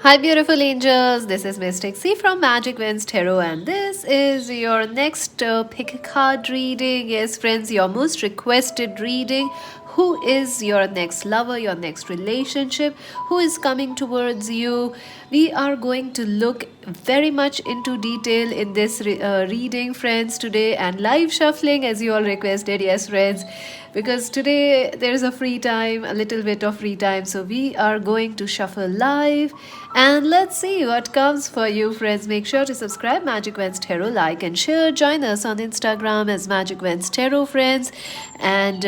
Hi, beautiful angels. This is Mystic C from Magic Winds Tarot, and this is your next pick a card reading. Yes, friends, your most requested reading. Who is your next lover, your next relationship? Who is coming towards you? We are going to look very much into detail in this reading, friends, today, and live shuffling as you all requested. Yes, friends, because today there's a free time, a little bit of free time, so we are going to shuffle live and let's see what comes for you, friends. Make sure to subscribe Magic Vents Tarot, like and share. Join us on Instagram as Magic Vents Tarot, friends. And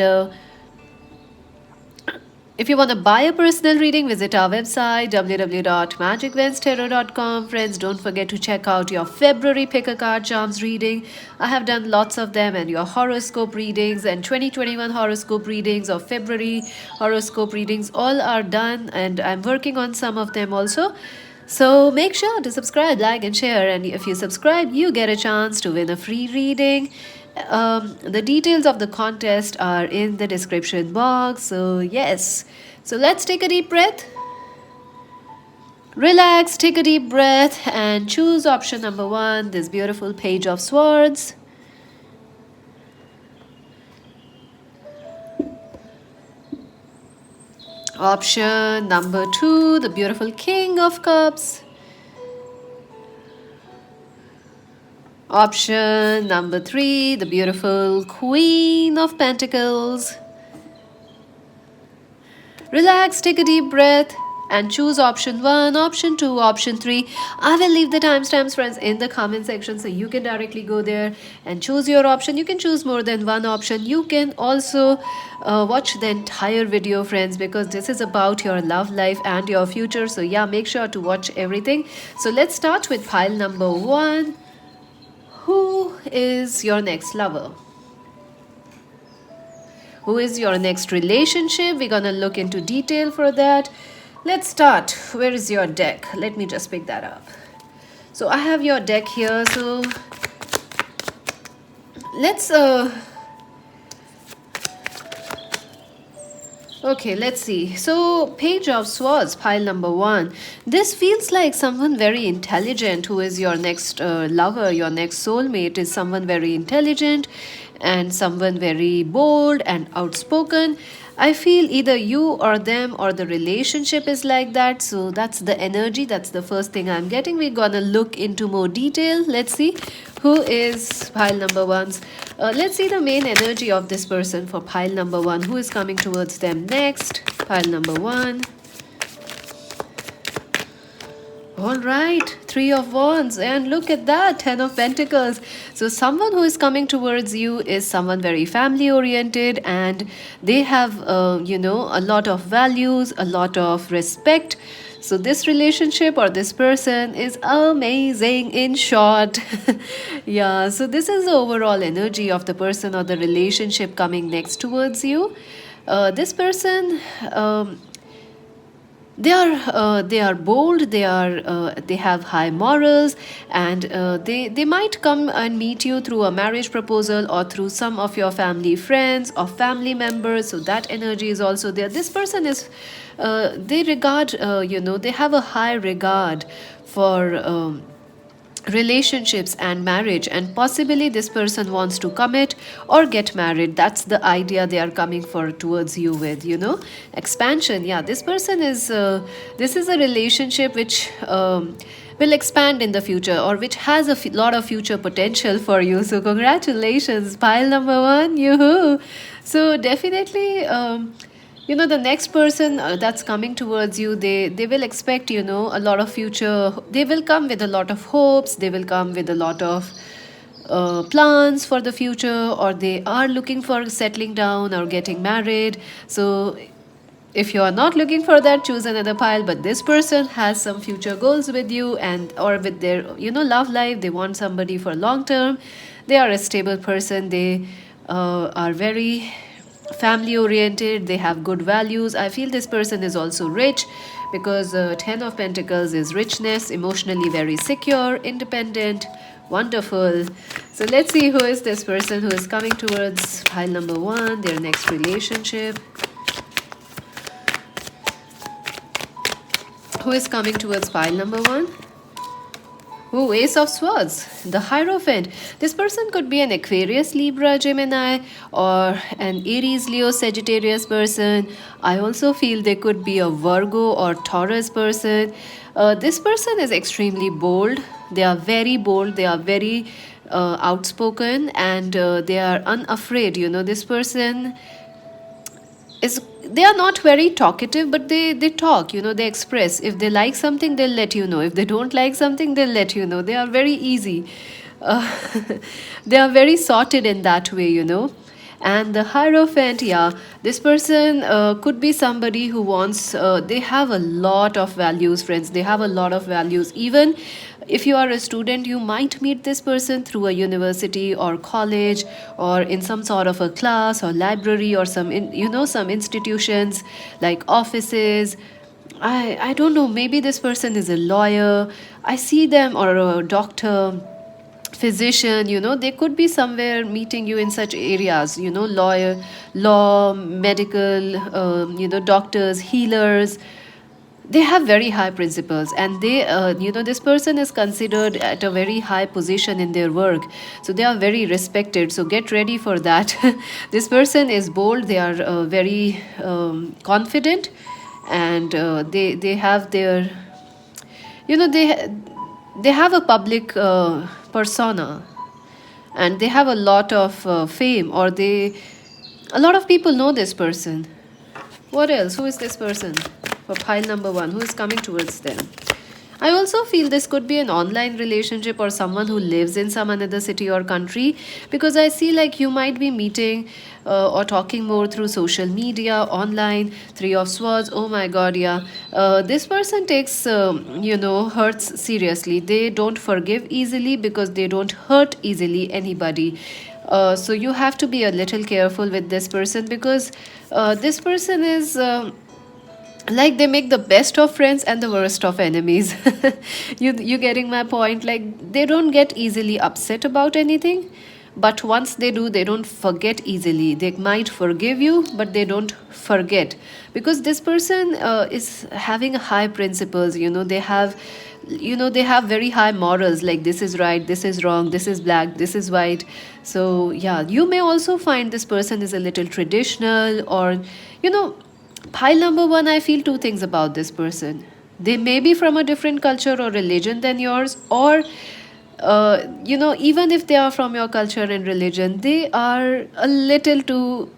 if you want to buy a personal reading, visit our website www.magicventstarot.com. Friends, don't forget to check out your February Pick a Card Charms reading. I have done lots of them, and your horoscope readings and 2021 horoscope readings or February horoscope readings all are done, and I'm working on some of them also. So make sure to subscribe, like, and share. And if you subscribe, you get a chance to win a free reading. The details of the contest are in the description box. So, yes. So, let's take a deep breath. Relax, take a deep breath, and choose option number one, this beautiful Page of Swords. Option number two, the beautiful King of Cups. Option number three, the beautiful Queen of Pentacles. Relax, take a deep breath, and choose option one, option two, option three. I will leave the timestamps, friends, in the comment section so you can directly go there and choose your option. You can choose more than one option. You can also watch the entire video, friends, because this is about your love life and your future. So, yeah, make sure to watch everything. So, let's start with pile number one. Who is your next lover? Who is your next relationship? We're gonna look into detail for that. Let's start. Where is your deck? Let me just pick that up. So I have your deck here. So let's okay, let's see. So, Page of Swords, pile number one. This feels like someone very intelligent who is your next lover, your next soulmate is someone very intelligent and someone very bold and outspoken. I feel either you or them or the relationship is like that. So, that's the energy. That's the first thing I'm getting. We're gonna look into more detail. Let's see who is pile number one's. Let's see the main energy of this person for pile number one. Who is coming towards them next? Pile number one. All right, Three of Wands, and look at that, Ten of Pentacles. So someone who is coming towards you is someone very family oriented, and they have a lot of values, a lot of respect. So this relationship or this person is amazing, in short. Yeah, so this is the overall energy of the person or the relationship coming next towards you. This person, they are bold, they have high morals, and they might come and meet you through a marriage proposal or through some of your family friends or family members. So that energy is also there. This person is they regard they have a high regard for relationships and marriage, and possibly this person wants to commit or get married. That's the idea they are coming for towards you with, expansion. Yeah, this person is this is a relationship which will expand in the future, or which has a lot of future potential for you. So congratulations, pile number one. Yoo-hoo. So definitely the next person that's coming towards you, they will expect a lot of future. They will come with a lot of hopes, they will come with a lot of plans for the future, or they are looking for settling down or getting married. So if you are not looking for that, choose another pile. But this person has some future goals with you, and or with their love life. They want somebody for long term. They are a stable person. They are very family oriented. They have good values. I feel this person is also rich, because Ten of Pentacles is richness, emotionally very secure, independent. Wonderful. So let's see who is this person who is coming towards pile number one, their next relationship. Who is coming towards pile number one? Oh, Ace of Swords, the Hierophant. This person could be an Aquarius, Libra, Gemini, or an Aries, Leo, Sagittarius person. I also feel they could be a Virgo or Taurus person. This person is extremely bold. They are very bold. They are very outspoken, and they are unafraid. You know, this person is, they are not very talkative, but they talk, you know, they express. If they like something, they'll let you know. If they don't like something, they'll let you know. They are very easy. uh, they are very sorted in that way, you know. And the Hierophant, yeah, this person could be somebody who wants, they have a lot of values, friends. They have a lot of values. Even if you are a student, you might meet this person through a university or college, or in some sort of a class or library, or some you know, some institutions like offices. I don't know, maybe this person is a lawyer, I see them, or a doctor, physician. You know, they could be somewhere meeting you in such areas, you know, lawyer, law, medical, you know, doctors, healers. They have very high principles, and they you know, this person is considered at a very high position in their work, so they are very respected. So get ready for that. This person is bold. They are very confident, and they have their, you know, they have a public persona, and they have a lot of fame, or they, a lot of people know this person. What else? Who is this person for pile number one? Who is coming towards them? I also feel this could be an online relationship, or someone who lives in some another city or country, because I see like you might be meeting or talking more through social media, online. Three of Swords. Oh my God, yeah. This person takes, you know, hurts seriously. They don't forgive easily because they don't hurt easily anybody. So you have to be a little careful with this person, because this person is. Like, they make the best of friends and the worst of enemies. You getting my point? Like, they don't get easily upset about anything, but once they do, they don't forget easily. They might forgive you, but they don't forget, because this person is having high principles. You know, they have, you know, they have very high morals, like this is right, this is wrong, this is black, this is white. So yeah, you may also find this person is a little traditional, or, you know, pile number one, I feel two things about this person. They may be from a different culture or religion than yours, or, you know, even if they are from your culture and religion, they are a little too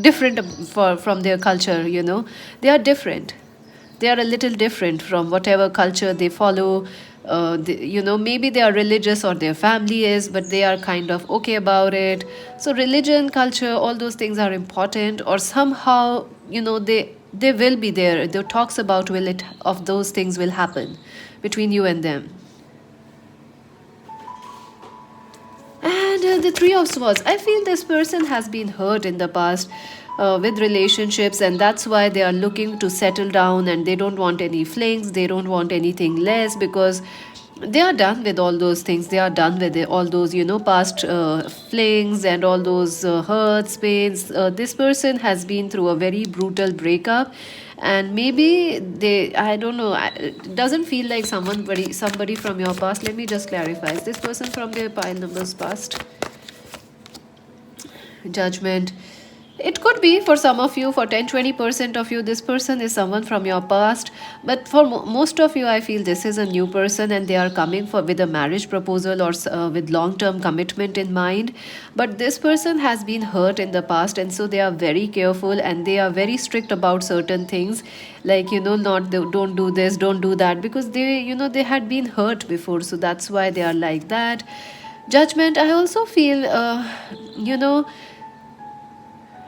different from their culture, you know. They are different. They are a little different from whatever culture they follow. You know, maybe they are religious, or their family is, but they are kind of okay about it. So religion, culture, all those things are important, or somehow, you know, they will be there. The talks about will it of those things will happen between you and them. And the Three of Swords, I feel this person has been hurt in the past with relationships, and that's why they are looking to settle down, and they don't want any flings, they don't want anything less, because they are done with all those things. They are done with it, all those, you know, past flings and all those hurts, pains. This person has been through a very brutal breakup, and maybe they, I don't know, it doesn't feel like somebody from your past. Let me just clarify, is this person from their pile numbers past? Judgment. It could be for some of you, for 10-20% of you, this person is someone from your past. But for most of you, I feel this is a new person, and they are coming for with a marriage proposal, or with long-term commitment in mind. But this person has been hurt in the past, and so they are very careful, and they are very strict about certain things, like, you know, not don't do this, don't do that, because they, you know, they had been hurt before, so that's why they are like that. Judgment. I also feel, you know,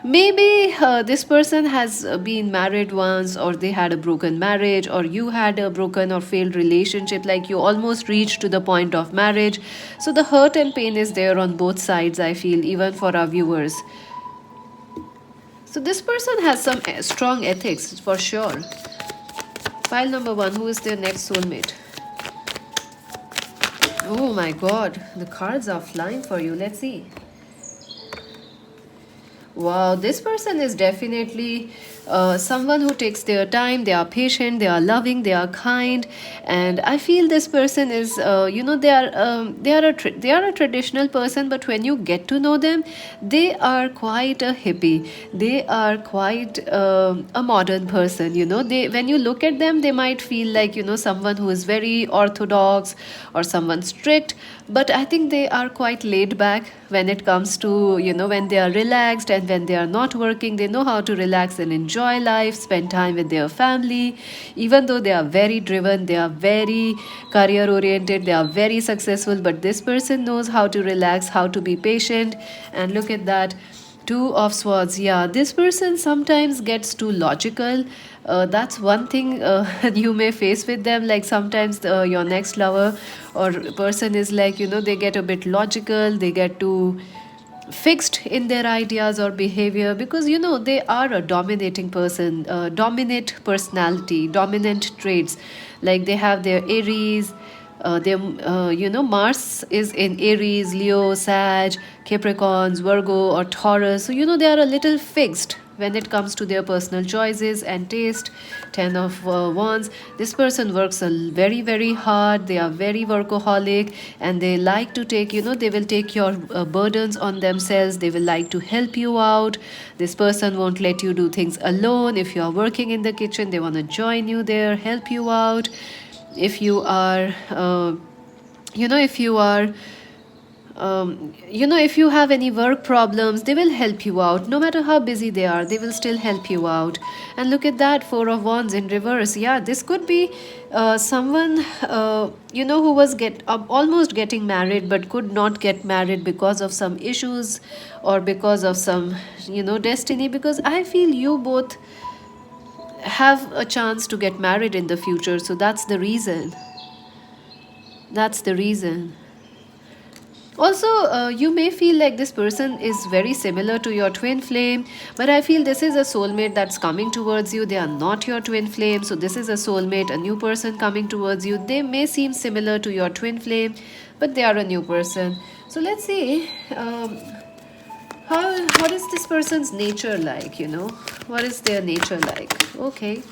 maybe this person has been married once, or they had a broken marriage, or you had a broken or failed relationship, like you almost reached to the point of marriage. So the hurt and pain is there on both sides, I feel, even for our viewers. So this person has some strong ethics for sure. Pile number one, who is their next soulmate? Oh my God, the cards are flying for you. Let's see. Wow, this person is definitely someone who takes their time, they are patient, they are loving, they are kind. And I feel this person is, they are a traditional person, but when you get to know them, they are quite a hippie. They are quite a modern person. They, when you look at them, they might feel like, someone who is very orthodox or someone strict, but I think they are quite laid back when it comes to, when they are relaxed and when they are not working. They know how to relax and enjoy life, spend time with their family. Even though they are very driven, they are very career oriented, they are very successful, but this person knows how to relax, how to be patient. And look at that, Two of Swords. Yeah, this person sometimes gets too logical. That's one thing you may face with them. Like sometimes your next lover or person is like, they get a bit logical, they get too fixed in their ideas or behavior, because they are a dominating person, dominant personality, dominant traits. Like they have their Aries, Mars is in Aries, Leo, Sag, Capricorns, Virgo, or Taurus. So they are a little fixed when it comes to their personal choices and taste. Ten of Wands, this person works very very hard, they are very workaholic, and they like to take, they will take your burdens on themselves, they will like to help you out. This person won't let you do things alone. If you are working in the kitchen, they want to join you there, help you out. If you are if you are if you have any work problems, they will help you out. No matter how busy they are, they will still help you out. And look at that, Four of Wands in reverse. Yeah, this could be someone who was almost getting married but could not get married because of some issues or because of some destiny. Because I feel you both have a chance to get married in the future, so that's the reason. That's the reason. Also, you may feel like this person is very similar to your twin flame, but I feel this is a soulmate that's coming towards you. They are not your twin flame, so this is a soulmate, a new person coming towards you. They may seem similar to your twin flame, but they are a new person. So let's see, what is this person's nature like? What is their nature like? Okay.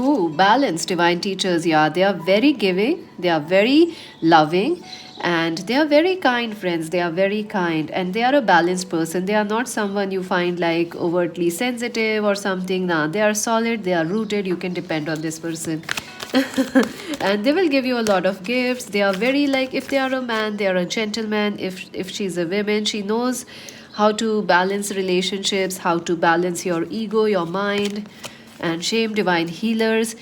Ooh, balance, divine teachers. Yeah, they are very giving, they are very loving, and they are very kind, friends. They are very kind, and they are a balanced person. They are not someone you find like overtly sensitive or something. Nah, they are solid, they are rooted. You can depend on this person. And they will give you a lot of gifts. They are very, like, if they are a man, they are a gentleman. If she's a woman, she knows how to balance relationships, how to balance your ego, your mind. And shame, divine healers,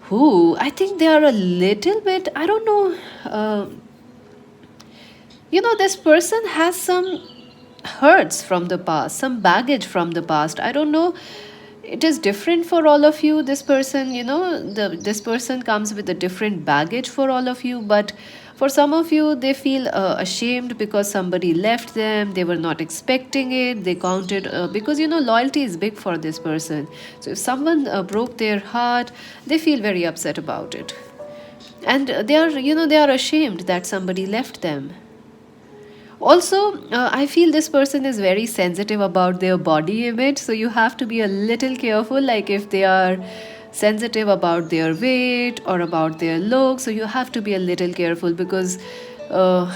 who I think they are a little bit, I don't know, this person has some hurts from the past, some baggage from the past. I don't know, it is different for all of you. This person, this person comes with a different baggage for all of you, but for some of you, they feel ashamed because somebody left them. They were not expecting it. They counted, because loyalty is big for this person. So if someone broke their heart, they feel very upset about it, and they are ashamed that somebody left them. Also, I feel this person is very sensitive about their body image, so you have to be a little careful, like if they are sensitive about their weight or about their look, so you have to be a little careful, because uh,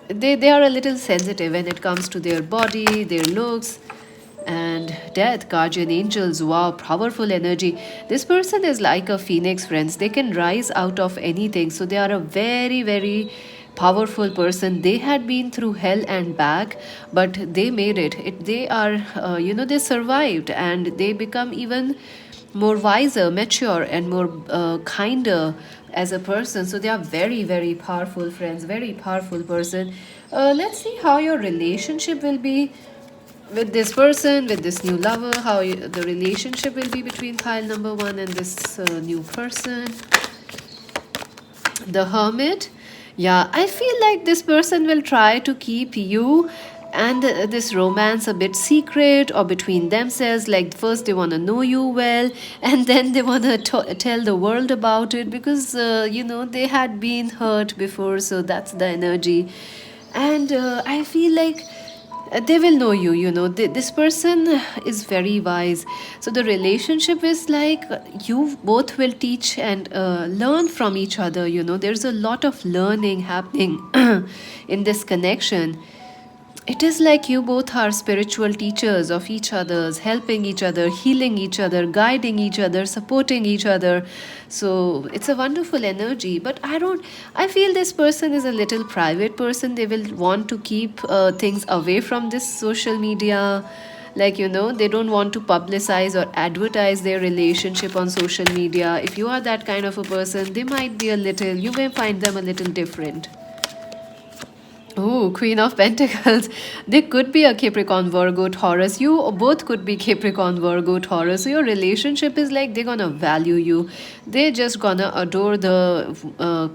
they are a little sensitive when it comes to their body, their looks. And death, guardian angels, wow, powerful energy. This person is like a phoenix, friends. They can rise out of anything, so they are a very very powerful person. They had been through hell and back, but they made it, they are they survived, and they become even more wiser, mature, and more kinder as a person. So they are very very powerful, friends, very powerful person. Let's see how your relationship will be with this person, with this new lover, how the relationship will be between pile number one and this new person. The Hermit. Yeah, I feel like this person will try to keep you and this romance a bit secret or between themselves. Like first they want to know you well, and then they want to tell the world about it, because they had been hurt before, so that's the energy. And I feel like They will know you, this person is very wise. So the relationship is like you both will teach and learn from each other. There's a lot of learning happening in this connection. It is like you both are spiritual teachers of each other's, helping each other, healing each other, guiding each other, supporting each other. So it's a wonderful energy. But I feel this person is a little private person. They will want to keep things away from this social media. Like, they don't want to publicize or advertise their relationship on social media. If you are that kind of a person, they might be you may find them a little different. Oh, Queen of Pentacles. They could be a Capricorn, Virgo, Taurus. You both could be Capricorn, Virgo, Taurus. So your relationship is like they're gonna value you. They're just gonna adore the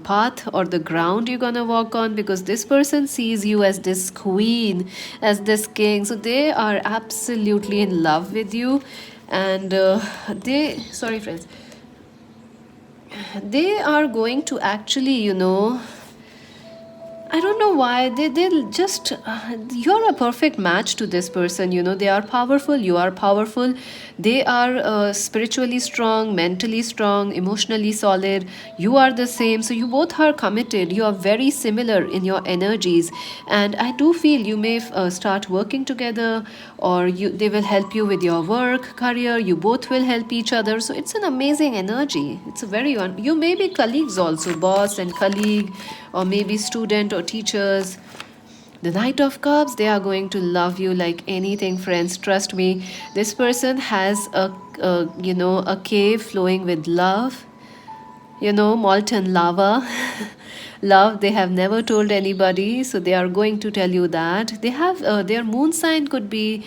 path or the ground you're gonna walk on, because this person sees you as this queen, as this king. So they are absolutely in love with you. And sorry, friends, they are going to actually, I don't know why they'll just you're a perfect match to this person. They are powerful, you are powerful. They are spiritually strong, mentally strong, emotionally solid. You are the same, so you both are committed. You are very similar in your energies, and I do feel you may start working together, or they will help you with your work, career. You both will help each other. So it's an amazing energy. It's a you may be colleagues also, boss and colleague, or maybe student or teachers. The Knight of Cups, they are going to love you like anything, friends. Trust me. This person has a cave flowing with love, molten lava. Love they have never told anybody, so they are going to tell you that. They have their moon sign could be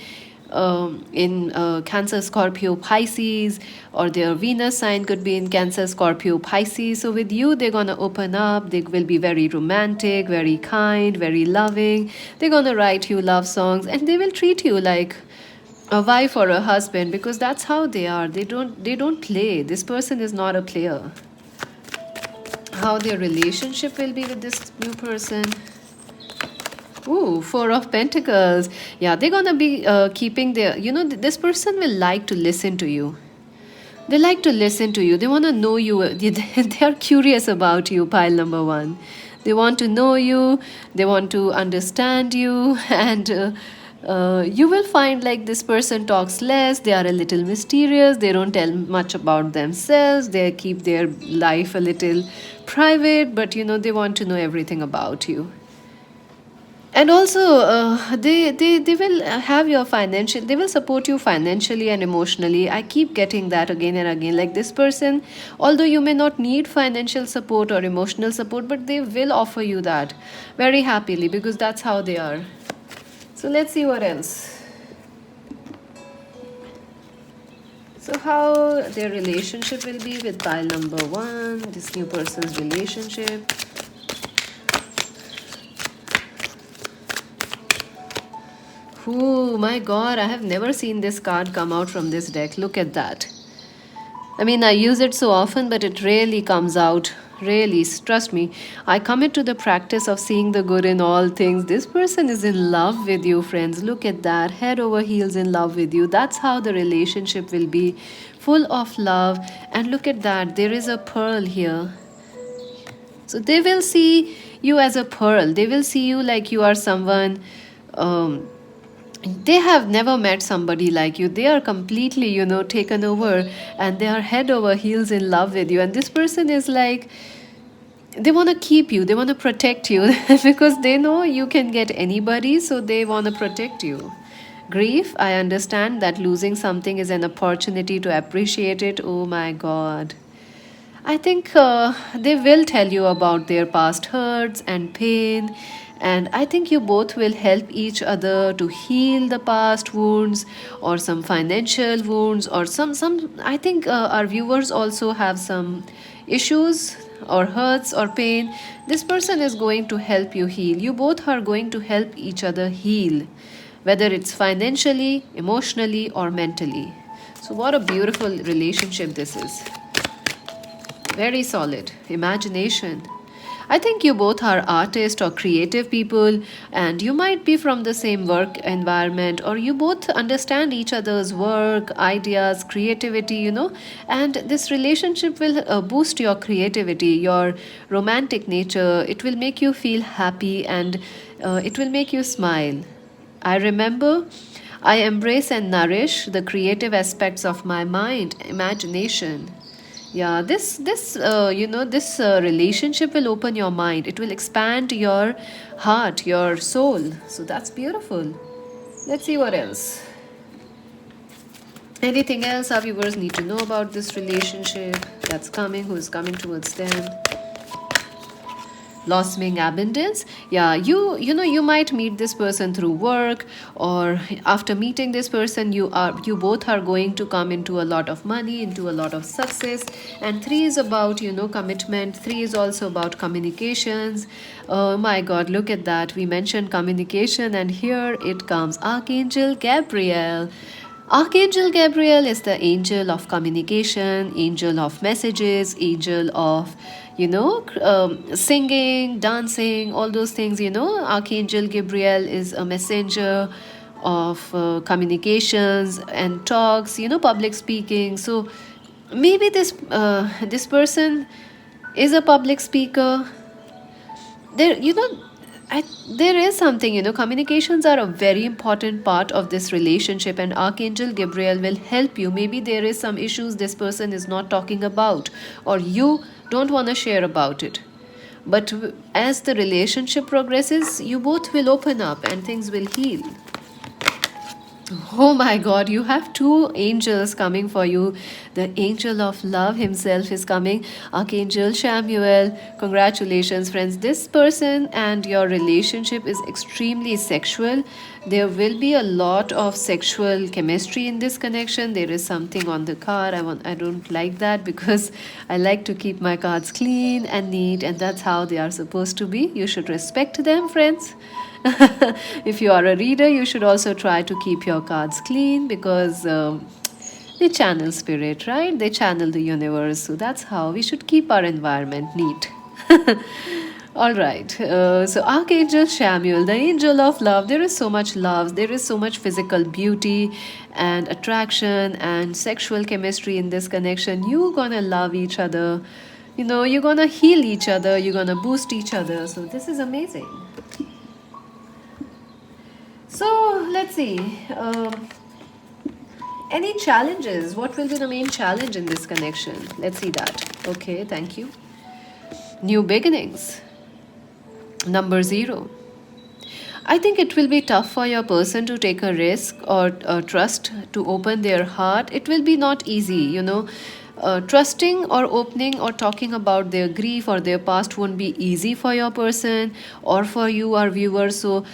in Cancer, Scorpio, Pisces, or their Venus sign could be in Cancer, Scorpio, Pisces. So with you, they're gonna open up. They will be very romantic, very kind, very loving. They're gonna write you love songs, and they will treat you like a wife or a husband, because that's how they are. They don't play. This person is not a player. How their relationship will be with this new person. Ooh, Four of Pentacles. Yeah, they're gonna be keeping their, this person will like to listen to you. They like to listen to you. They want to know you. They are curious about you, pile number one. They want to know you. They want to understand you. And you will find like this person talks less. They are a little mysterious. They don't tell much about themselves. They keep their life a little private. But, they want to know everything about you. And also they will have your financial, they will support you financially and emotionally. I keep getting that again and again. Like this person, although you may not need financial support or emotional support, but they will offer you that very happily, because that's how they are. So let's see what else. So how their relationship will be with pile number one, this new person's relationship. Oh my god, I have never seen this card come out from this deck. Look at that. I mean, I use it so often, but it rarely comes out. Really, trust me. I commit to the practice of seeing the good in all things. This person is in love with you, friends. Look at that. Head over heels in love with you. That's how the relationship will be. Full of love. And look at that. There is a pearl here. So they will see you as a pearl. They will see you like you are someone... they have never met somebody like you. They are completely, taken over, and they are head over heels in love with you. And this person is like, they want to keep you, they want to protect you because they know you can get anybody, so they want to protect you. Grief, I understand that losing something is an opportunity to appreciate it. Oh my god. I think they will tell you about their past hurts and pain, and I think you both will help each other to heal the past wounds, or some financial wounds, or some I think our viewers also have some issues or hurts or pain. This person is going to help you heal. You both are going to help each other heal, whether it's financially, emotionally, or mentally. So what a beautiful relationship this is. Very solid. Imagination. I think you both are artists or creative people, and you might be from the same work environment, or you both understand each other's work, ideas, creativity, and this relationship will boost your creativity, your romantic nature. It will make you feel happy, and it will make you smile. I remember I embrace and nourish the creative aspects of my mind, imagination. Yeah, this relationship will open your mind. It will expand your heart, your soul. So that's beautiful. Let's see what else. Anything else our viewers need to know about this relationship that's coming, who is coming towards them? Blossoming abundance. Yeah, you might meet this person through work, or after meeting this person you both are going to come into a lot of money, into a lot of success. And 3 is about commitment. 3 is also about communications. Oh my god, look at that, we mentioned communication, and here it comes, Archangel Gabriel. Archangel Gabriel is the angel of communication, angel of messages, angel of, singing, dancing, all those things. Archangel Gabriel is a messenger of communications and talks, public speaking. So maybe this person is a public speaker. there you know there is something, communications are a very important part of this relationship, and Archangel Gabriel will help you. Maybe there is some issues this person is not talking about, or you don't want to share about it. But as the relationship progresses, you both will open up and things will heal. Oh my god, you have 2 angels coming for you. The angel of love himself is coming, Archangel Samuel. Congratulations, friends. This person and your relationship is extremely sexual. There will be a lot of sexual chemistry in this connection. There is something on the card. I don't like that because I like to keep my cards clean and neat, and that's how they are supposed to be. You should respect them, friends. If you are a reader, you should also try to keep your cards clean, because they channel spirit, right? They channel the universe. So that's how we should keep our environment neat. All right. So Archangel Samuel, the angel of love. There is so much love. There is so much physical beauty and attraction and sexual chemistry in this connection. You're gonna love each other. You're gonna heal each other. You're gonna boost each other. So this is amazing. So let's see. Any challenges? What will be the main challenge in this connection? Let's see that. Okay, thank you. New beginnings. Number 0. I think it will be tough for your person to take a risk or trust to open their heart. It will be not easy, trusting or opening or talking about their grief or their past won't be easy for your person or for you, our viewers. So,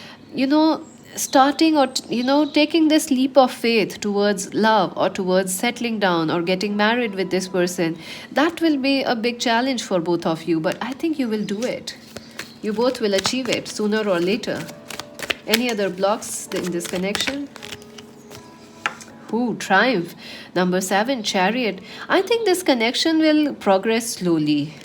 starting or taking this leap of faith towards love or towards settling down or getting married with this person, that will be a big challenge for both of you, but I think you will do it. You both will achieve it sooner or later. Any other blocks in this connection? Ooh, triumph. Number 7, chariot. I think this connection will progress slowly.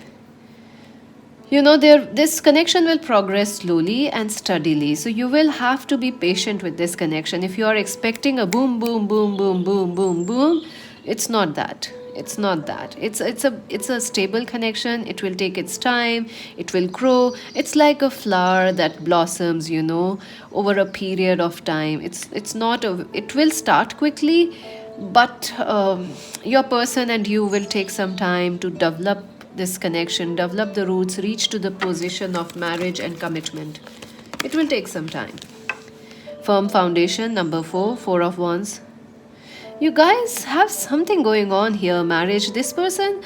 This connection will progress slowly and steadily. So you will have to be patient with this connection. If you are expecting a boom, boom, boom, boom, boom, boom, boom, it's not that. It's not that. It's a stable connection. It will take its time. It will grow. It's like a flower that blossoms, over a period of time. It's not a. It will start quickly, but your person and you will take some time to develop this connection, develop the roots, reach to the position of marriage and commitment. It will take some time. Firm foundation. Number 4, 4 of Wands. You guys have something going on here. Marriage. This person,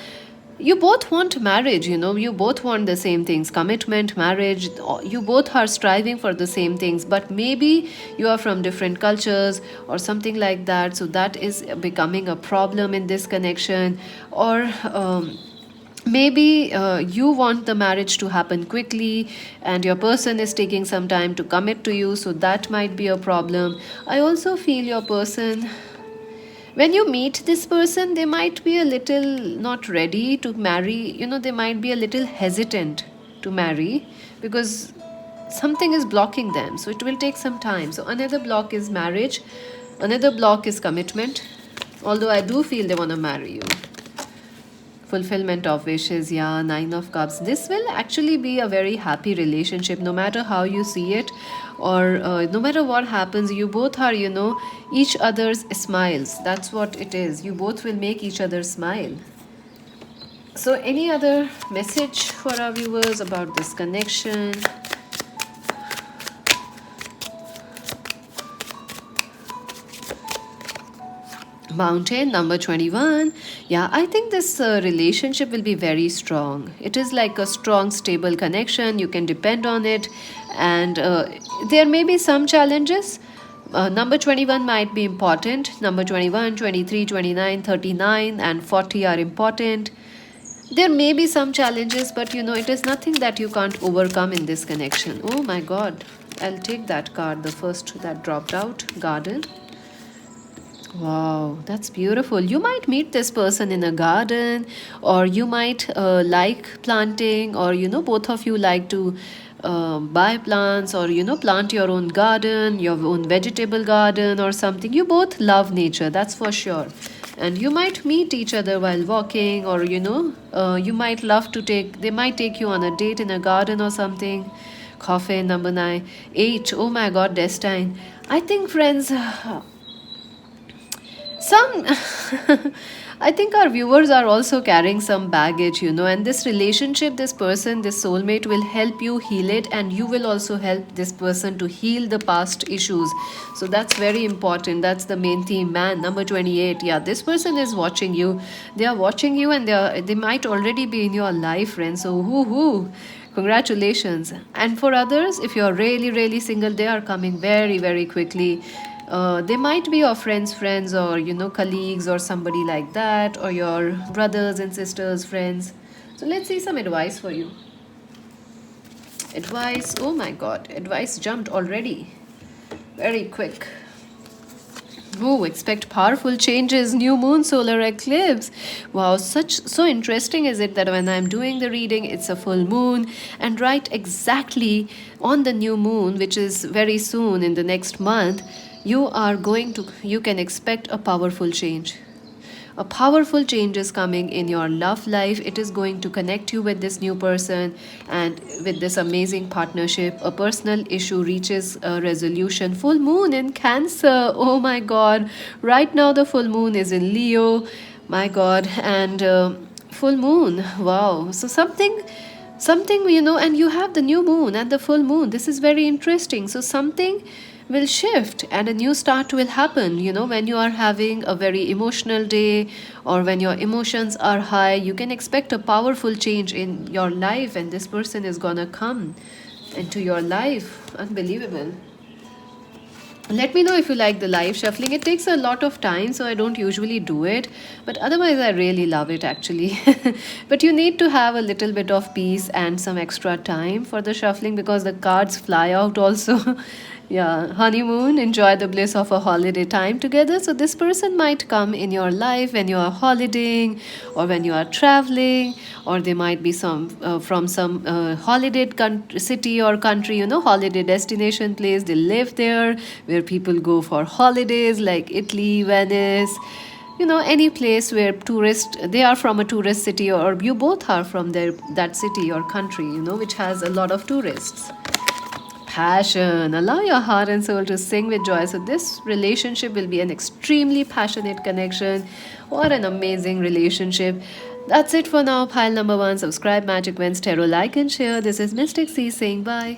you both want marriage, you both want the same things, commitment, marriage. You both are striving for the same things, but maybe you are from different cultures or something like that. So that is becoming a problem in this connection. Or maybe you want the marriage to happen quickly and your person is taking some time to commit to you, so that might be a problem. I also feel your person, when you meet this person, they might be a little not ready to marry, they might be a little hesitant to marry, because something is blocking them, so it will take some time. So another block is marriage, another block is commitment, although I do feel they want to marry you. Fulfillment of wishes, yeah, Nine of Cups. This will actually be a very happy relationship, no matter how you see it, or no matter what happens. You both are, each other's smiles. That's what it is. You both will make each other smile. So any other message for our viewers about this connection? Mountain, number 21. Yeah, I think this relationship will be very strong. It is like a strong, stable connection. You can depend on it. And there may be some challenges. Number 21 might be important. Number 21, 23, 29, 39, and 40 are important. There may be some challenges, but it is nothing that you can't overcome in this connection. Oh my God. I'll take that card, the first that dropped out, Garden. Wow, that's beautiful. You might meet this person in a garden, or you might like planting, or both of you like to buy plants, or plant your own garden, your own vegetable garden, or something. You both love nature, that's for sure. And you might meet each other while walking, or you might love to they might take you on a date in a garden or something. Coffee, number 9. 8, oh my God, Destine. I think, friends, some I think our viewers are also carrying some baggage, and this relationship, this person, this soulmate will help you heal it, and you will also help this person to heal the past issues. So that's very important. That's the main theme, man. Number 28. Yeah, this person is watching you. They are watching you, and they might already be in your life, friends. So whoo, congratulations. And for others, if you're really, really single, they are coming very, very quickly. They might be your friends, or colleagues, or somebody like that, or your brothers and sisters, friends. So let's see some advice for you. Advice, oh my God, advice jumped already. Very quick. Oh, expect powerful changes, new moon, solar eclipse. Wow, so interesting is it that when I'm doing the reading, it's a full moon, and right exactly on the new moon, which is very soon in the next month, you can expect a powerful change. A powerful change is coming in your love life. It is going to connect you with this new person, and with this amazing partnership. A personal issue reaches a resolution. Full moon in Cancer. Oh my God. Right now the full moon is in Leo. My God. And full moon. Wow. So something, and you have the new moon and the full moon. This is very interesting. So something will shift, and a new start will happen. When you are having a very emotional day, or when your emotions are high, you can expect a powerful change in your life, and this person is gonna come into your life. Unbelievable. Let me know if you like the live shuffling. It takes a lot of time, so I don't usually do it, but otherwise I really love it, actually. But you need to have a little bit of peace and some extra time for the shuffling, because the cards fly out also. Yeah, honeymoon, enjoy the bliss of a holiday time together. So this person might come in your life when you are holidaying, or when you are traveling, or they might be from some holiday city or country, holiday destination place. They live there, where people go for holidays, like Italy, Venice, any place where they are from a tourist city, or you both are from that city or country, which has a lot of tourists. Passion. Allow your heart and soul to sing with joy. So this relationship will be an extremely passionate connection. What an amazing relationship. That's it for now. Pile number 1. Subscribe Magic Wins Tarot, like and share. This is Mystic C saying bye.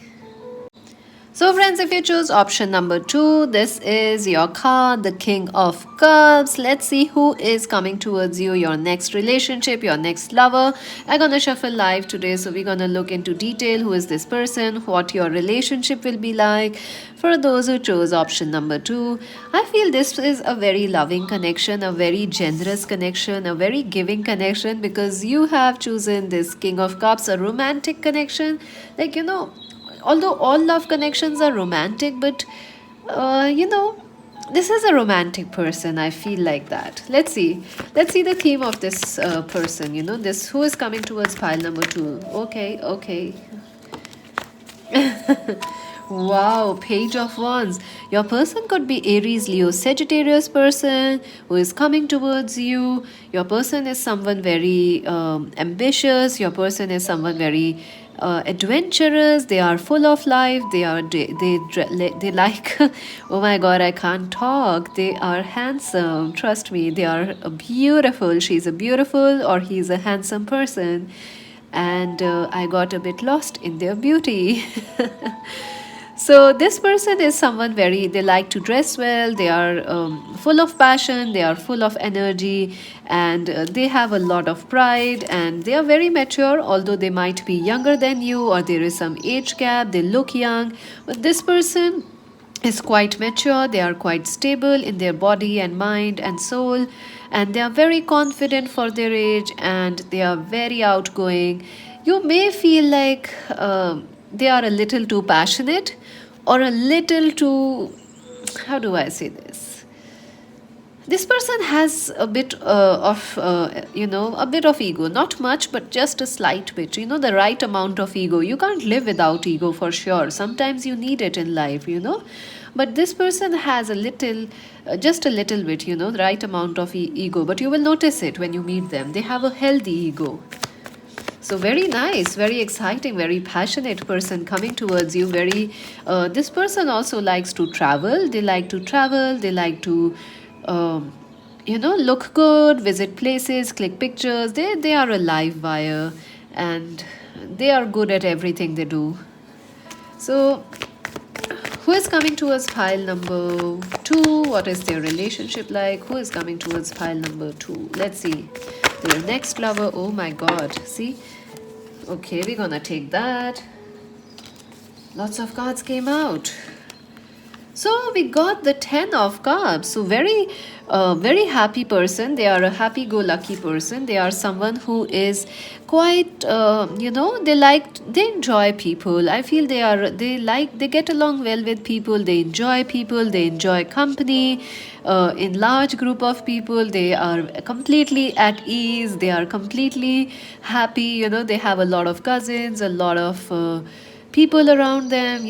So friends, if you choose option number 2, this is your card, the King of Cups. Let's see who is coming towards you, your next relationship, your next lover. I'm gonna shuffle live today, so we're gonna look into detail who is this person, what your relationship will be like. For those who chose option number 2, I feel this is a very loving connection, a very generous connection, a very giving connection, because you have chosen this King of Cups, a romantic connection. Like, although all love connections are romantic, but this is a romantic person. I feel like that. Let's see the theme of this person. This who is coming towards pile number 2. Okay, Wow, Page of Wands. Your person could be Aries, Leo, Sagittarius person who is coming towards you. Your person is someone very ambitious. Your person is someone very adventurous. They are full of life. They like. Oh my God, I can't talk. They are handsome. Trust me, they are beautiful. She's a beautiful or he's a handsome person, and I got a bit lost in their beauty. So this person is someone very, they like to dress well, they are full of passion, they are full of energy, and they have a lot of pride, and they are very mature, although they might be younger than you or there is some age gap, they look young. But this person is quite mature, they are quite stable in their body and mind and soul, and they are very confident for their age, and they are very outgoing. You may feel like they are a little too passionate or a little too, how do I say this person has a bit a bit of ego, not much but just a slight bit, the right amount of ego. You can't live without ego for sure, sometimes you need it in life. But this person has a little, just a little bit, the right amount of ego, but you will notice it when you meet them. They have a healthy ego. So very nice, very exciting, very passionate person coming towards you. Very, this person also likes to travel. They like to travel. They like to, look good, visit places, click pictures. They are a live wire, and they are good at everything they do. So who is coming towards pile number 2? What is their relationship like? Who is coming towards pile number 2? Let's see. Their next lover. Oh my God. See? Okay, we're gonna take that. Lots of cards came out. So we got the 10 of cups. So very happy person. They are a happy-go-lucky person. They are someone who is quite, they enjoy people. I feel they get along well with people. They enjoy people. They enjoy company. In large group of people, they are completely at ease. They are completely happy. They have a lot of cousins, a lot of people around them.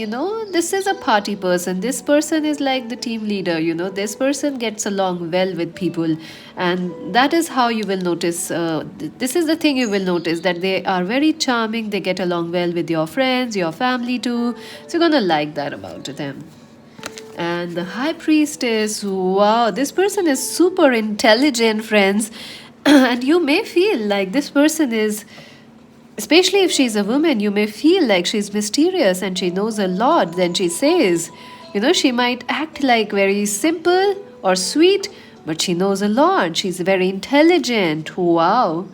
This is a party person. This person is like the team leader. This person gets along well with people, and that is how you will notice, this is the thing you will notice, that they are very charming. They get along well with your friends, your family too, so you're gonna like that about them. And the high priestess, wow, this person is super intelligent, friends. And you may feel like this person is, especially if she's a woman, you may feel like she's mysterious and she knows a lot than she says. She might act like very simple or sweet, but she knows a lot. She's very intelligent. Wow.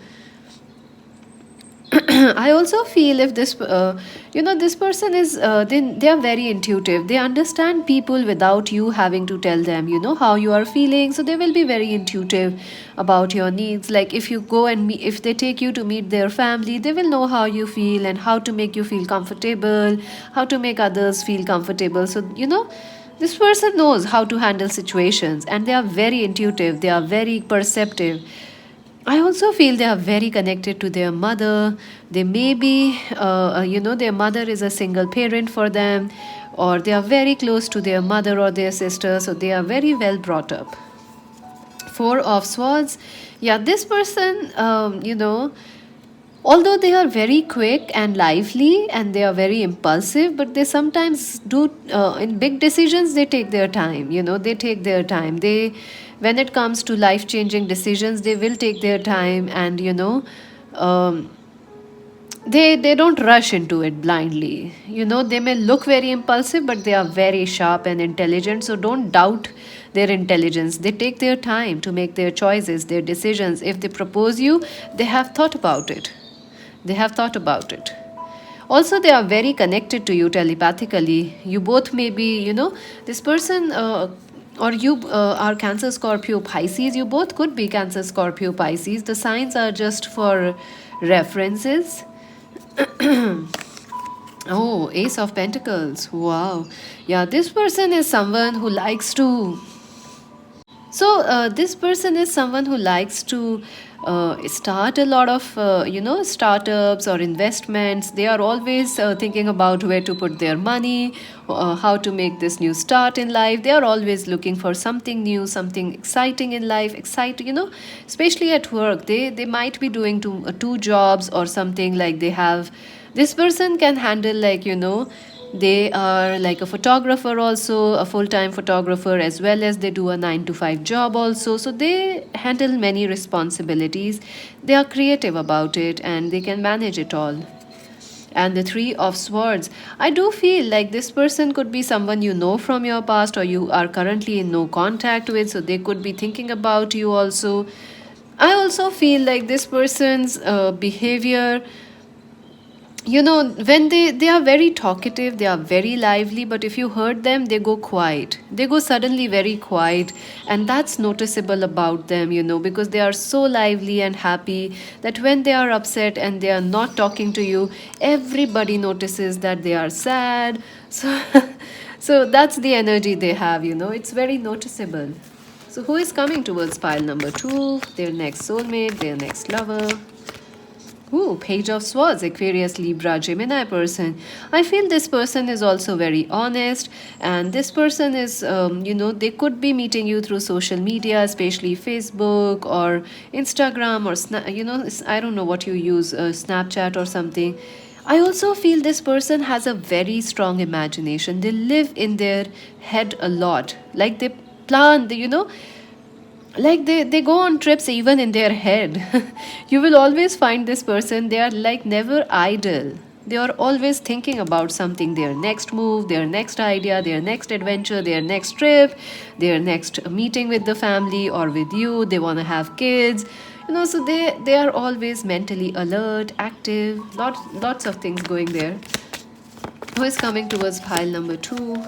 I also feel if this person is, they are very intuitive. They understand people without you having to tell them, how you are feeling. So they will be very intuitive about your needs. Like if you go and if they take you to meet their family, they will know how you feel and how to make you feel comfortable, how to make others feel comfortable. So, this person knows how to handle situations, and they are very intuitive. They are very perceptive. I also feel they are very connected to their mother. They may be, their mother is a single parent for them, or they are very close to their mother or their sister, so they are very well brought up. Four of Swords. Yeah, this person, although they are very quick and lively and they are very impulsive, but they sometimes do, in big decisions, they take their time. They take their time. When it comes to life changing decisions, they will take their time, and um, they don't rush into it blindly. They may look very impulsive, but they are very sharp and intelligent, so don't doubt their intelligence. They take their time to make their choices, their decisions. If they propose you, they have thought about it. Also, they are very connected to you telepathically. You both may be, this person, or you are Cancer, Scorpio, Pisces. You both could be Cancer, Scorpio, Pisces. The signs are just for references. Oh, Ace of Pentacles. Wow. Yeah, this person is someone who likes to So this person is someone who likes to start a lot of startups or investments. They are always thinking about where to put their money, how to make this new start in life. They are always looking for something new, something exciting in life. Exciting, especially at work. They might be doing two jobs or something, like they have. This person can handle, like, they are like a photographer, also a full-time photographer, as well as they do a 9 to 5 job also. So they handle many responsibilities. They are creative about it and they can manage it all. And the Three of Swords, I do feel like this person could be someone you know from your past, or you are currently in no contact with, so they could be thinking about you also. I also feel like this person's behavior, when they are very talkative, they are very lively, but if you hurt them, they go quiet, they go suddenly very quiet. And that's noticeable about them, because they are so lively and happy that when they are upset and they are not talking to you, everybody notices that they are sad. So so that's the energy they have, it's very noticeable. So who is coming towards pile number 2? Their next soulmate, their next lover. Ooh, Page of Swords, Aquarius, Libra, Gemini person. I feel this person is also very honest, and this person is, they could be meeting you through social media, especially Facebook or Instagram, or, I don't know what you use, Snapchat or something. I also feel this person has a very strong imagination. They live in their head a lot. Like they plan, like they go on trips even in their head. You will always find this person, they are like never idle. They are always thinking about something, their next move, their next idea, their next adventure, their next trip, their next meeting with the family or with you. They want to have kids, so they are always mentally alert, active, lots of things going there. Who is coming towards pile number 2?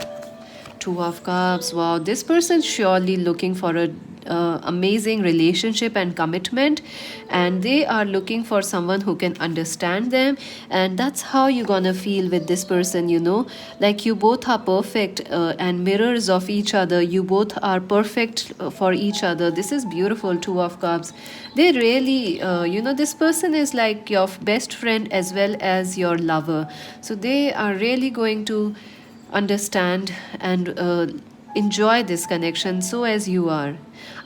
Two of Cups. Wow, this person's surely looking for a amazing relationship and commitment, and they are looking for someone who can understand them. And that's how you're gonna feel with this person. Like you both are perfect and mirrors of each other. You both are perfect for each other. This is beautiful. Two of Cups. They really, this person is like your best friend as well as your lover. So they are really going to understand and enjoy this connection, so as you are.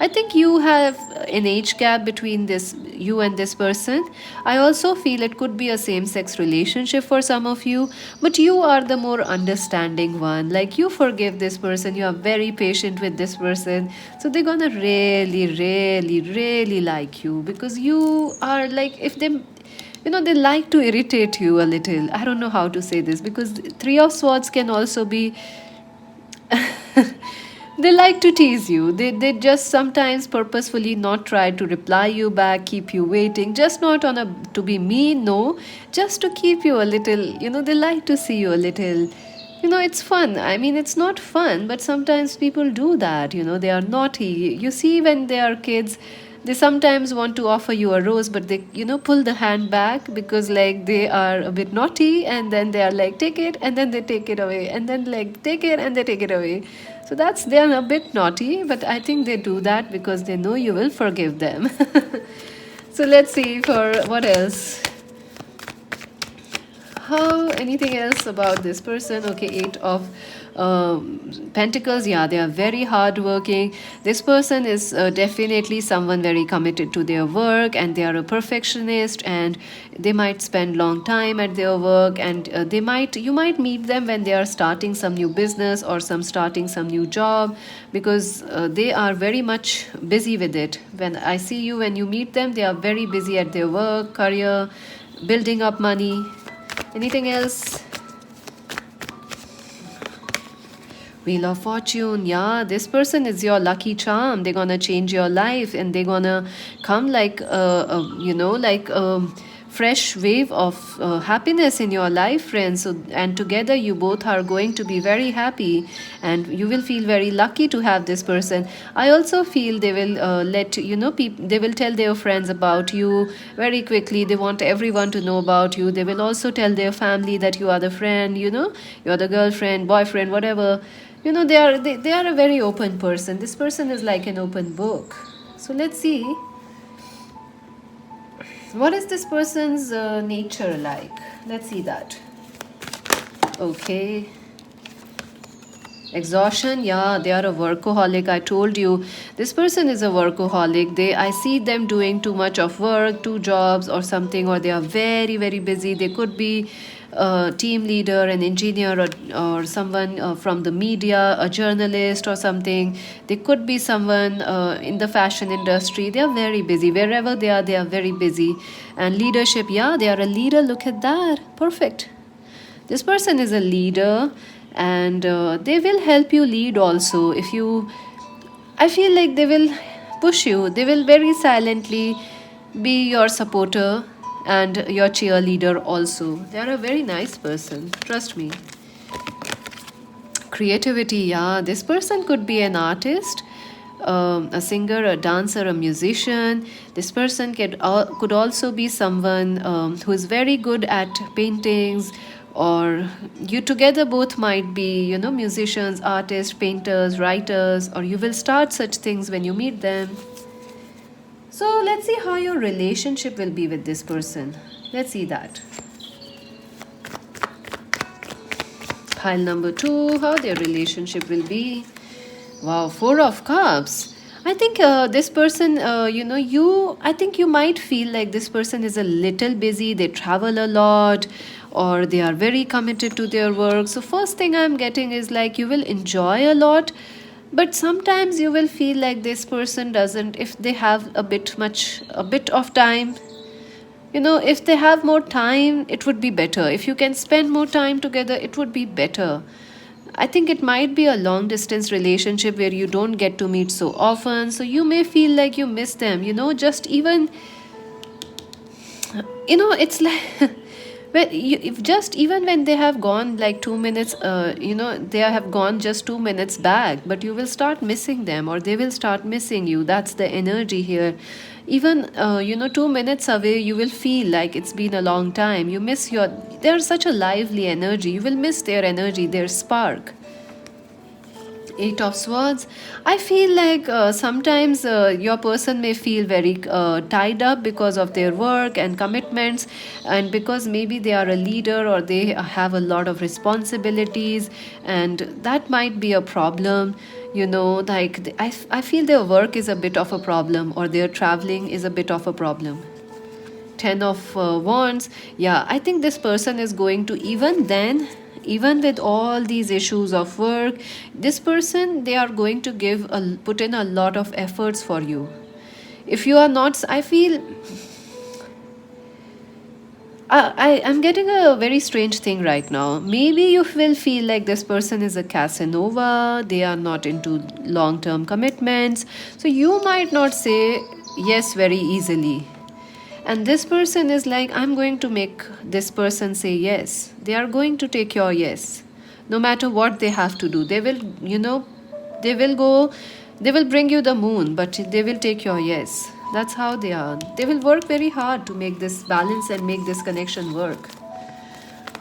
I think you have an age gap between this you and this person. I also feel it could be a same sex relationship for some of you, but you are the more understanding one. Like you forgive this person, you are very patient with this person, so they're gonna really really really like you, because you are like, if they they like to irritate you a little. I don't know how to say this, because Three of Swords can also be they like to tease you. They just sometimes purposefully not try to reply you back, keep you waiting, just not on a to be mean, no, just to keep you a little, they like to see you a little. It's fun. I mean, it's not fun, but sometimes people do that. They are naughty. You see, when they are kids, they sometimes want to offer you a rose, but they, pull the hand back, because like they are a bit naughty, and then they are like, take it, and then they take it away, and then like, take it, and they take it away. So they are a bit naughty, but I think they do that because they know you will forgive them. So let's see for what else. How, anything else about this person? Okay, Eight of Pentacles. Yeah, they are very hardworking. This person is definitely someone very committed to their work, and they are a perfectionist, and they might spend long time at their work, and you might meet them when they are starting some new business or starting some new job, because they are very much busy with it. When you meet them, they are very busy at their work, career, building up money. Anything else? Wheel of Fortune. Yeah, this person is your lucky charm. They're gonna change your life, and they're gonna come like like a fresh wave of happiness in your life, friends. So, and together you both are going to be very happy, and you will feel very lucky to have this person. I also feel they will they will tell their friends about you very quickly. They want everyone to know about you. They will also tell their family that you are the friend, you're the girlfriend, boyfriend, whatever. They are a very open person. This person is like an open book. So let's see, what is this person's nature like. Let's see that. Okay. Exhaustion, yeah, they are a workaholic. I told you, this person is a workaholic. I see them doing too much of work, two jobs or something, or they are very, very busy. They could be a team leader, an engineer, or someone from the media, a journalist or something. They could be someone in the fashion industry. They are very busy. Wherever they are very busy. And leadership, yeah, they are a leader. Look at that. Perfect. This person is a leader, and they will help you lead also. If you, I feel like they will push you. They will very silently be your supporter and your cheerleader also. They are a very nice person, trust me. Creativity, yeah, this person could be an artist, a singer, a dancer, a musician. This person could also be someone who is very good at paintings, or you together both might be, musicians, artists, painters, writers, or you will start such things when you meet them. So let's see how your relationship will be with this person. Let's see that. Pile number 2, how their relationship will be. Wow, 4 of Cups. I think this person, I think you might feel like this person is a little busy. They travel a lot, or they are very committed to their work. So, first thing I'm getting is like you will enjoy a lot, but sometimes you will feel like this person doesn't, if they have a bit of time. If they have more time, it would be better. If you can spend more time together, it would be better. I think it might be a long distance relationship where you don't get to meet so often. So you may feel like you miss them, just even, it's like, if just even when they have gone like 2 minutes, they have gone just 2 minutes back, but you will start missing them, or they will start missing you. That's the energy here. Even 2 minutes away, you will feel like it's been a long time. You miss they're such a lively energy. You will miss their energy, their spark. 8 of Swords. I feel like sometimes your person may feel very tied up because of their work and commitments, and because maybe they are a leader or they have a lot of responsibilities, and that might be a problem. Like I feel their work is a bit of a problem, or their traveling is a bit of a problem. 10 of Wands. Yeah, I think this person is going to, even with all these issues of work, this person, they are going to put in a lot of efforts for you. If you are not, I feel, I'm getting a very strange thing right now. Maybe you will feel like this person is a Casanova. They are not into long term commitments. So you might not say yes very easily. And this person is like, I'm going to make this person say yes. They are going to take your yes. No matter what they have to do. They will, they will go, they will bring you the moon, but they will take your yes. That's how they are. They will work very hard to make this balance and make this connection work.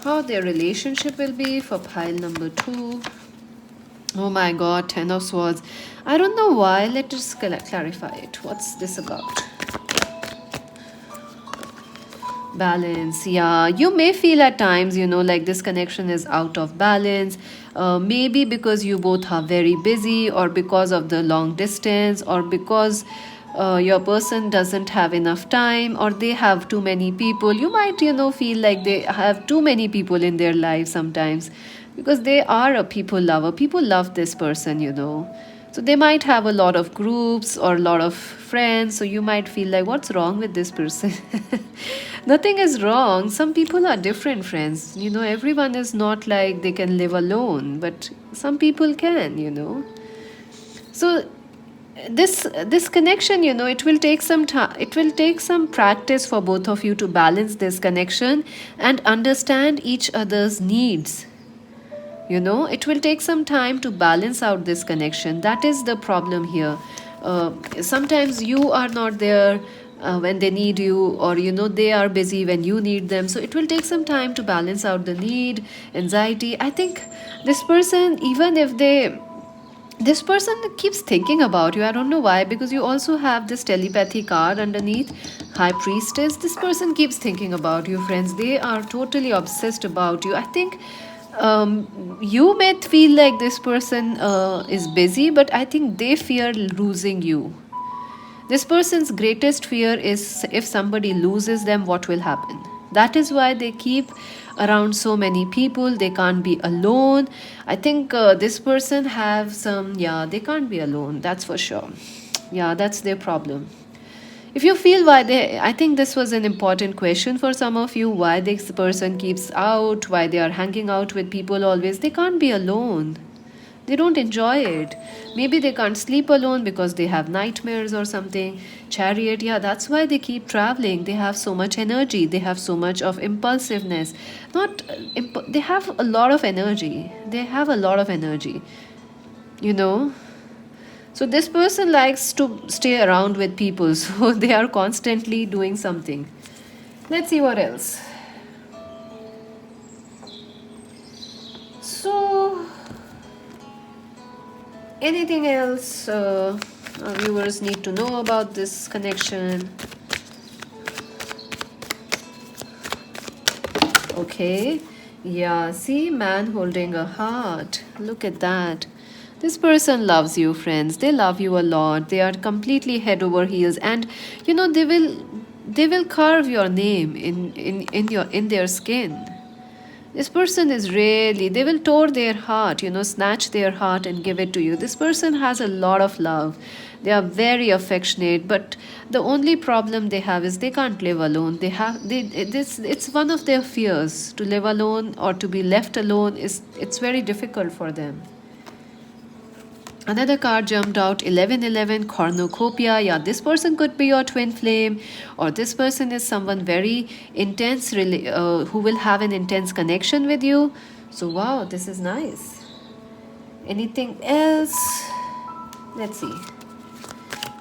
How their relationship will be for pile number 2. Oh my god, 10 of Swords. I don't know why. Let us clarify it. What's this about? Balance, yeah. You may feel at times, like this connection is out of balance. Maybe because you both are very busy, or because of the long distance, or because your person doesn't have enough time, or they have too many people. You might, feel like they have too many people in their life sometimes, because they are a people lover. People love this person. So they might have a lot of groups or a lot of friends. So you might feel like, what's wrong with this person? Nothing is wrong. Some people are different, friends. Everyone is not like they can live alone, but some people can. So this connection, it will take some time. It will take some practice for both of you to balance this connection and understand each other's needs. It will take some time to balance out this connection. That is the problem here. Sometimes you are not there, when they need you, or they are busy when you need them. So it will take some time to balance out the need, anxiety. I think this person, even if they this person keeps thinking about you. I don't know why, because you also have this telepathy card underneath, high priestess. This person keeps thinking about you, friends. They are totally obsessed about you. I think you may feel like this person is busy, but I think they fear losing you. This person's greatest fear is if somebody loses them, what will happen? That is why they keep around so many people. They can't be alone. I think this person have some, yeah, they can't be alone. That's for sure. Yeah, that's their problem. If you feel why they, I think this was an important question for some of you, why this person keeps out, why they are hanging out with people always. They can't be alone. They don't enjoy it. Maybe they can't sleep alone because they have nightmares or something. Chariot, yeah, that's why they keep traveling. They have so much energy. They have so much of impulsiveness. Not, they have a lot of energy. They have a lot of energy, you know. So this person likes to stay around with people. So they are constantly doing something. Let's see what else. So anything else our viewers need to know about this connection? Okay, yeah, see, man holding a heart. Look at that. This person loves you, friends. They love you a lot. They are completely head over heels, and they will carve your name in their skin. This person is really, they will tore their heart, snatch their heart and give it to you. This person has a lot of love. They are very affectionate, but the only problem they have is they can't live alone. It's one of their fears to live alone or to be left alone. It's very difficult for them. Another card jumped out, 1111 cornucopia. Yeah, this person could be your twin flame, or this person is someone very intense, who will have an intense connection with you. So, wow, this is nice. Anything else? Let's see.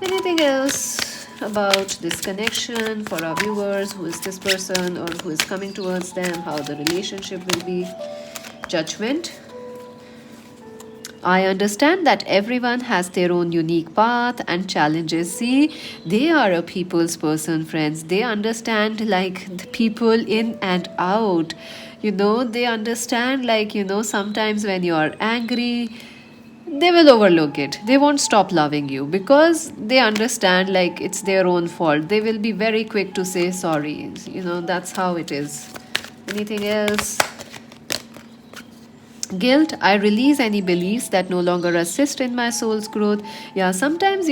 Anything else about this connection for our viewers? Who is this person, or who is coming towards them? How the relationship will be? Judgment. I understand that everyone has their own unique path and challenges. See, they are a people's person, friends. They understand like the people in and out. They understand like, sometimes when you are angry, they will overlook it. They won't stop loving you because they understand like it's their own fault. They will be very quick to say sorry. That's how it is. Anything else? Guilt, I release any beliefs that no longer assist in my soul's growth. Yeah, sometimes,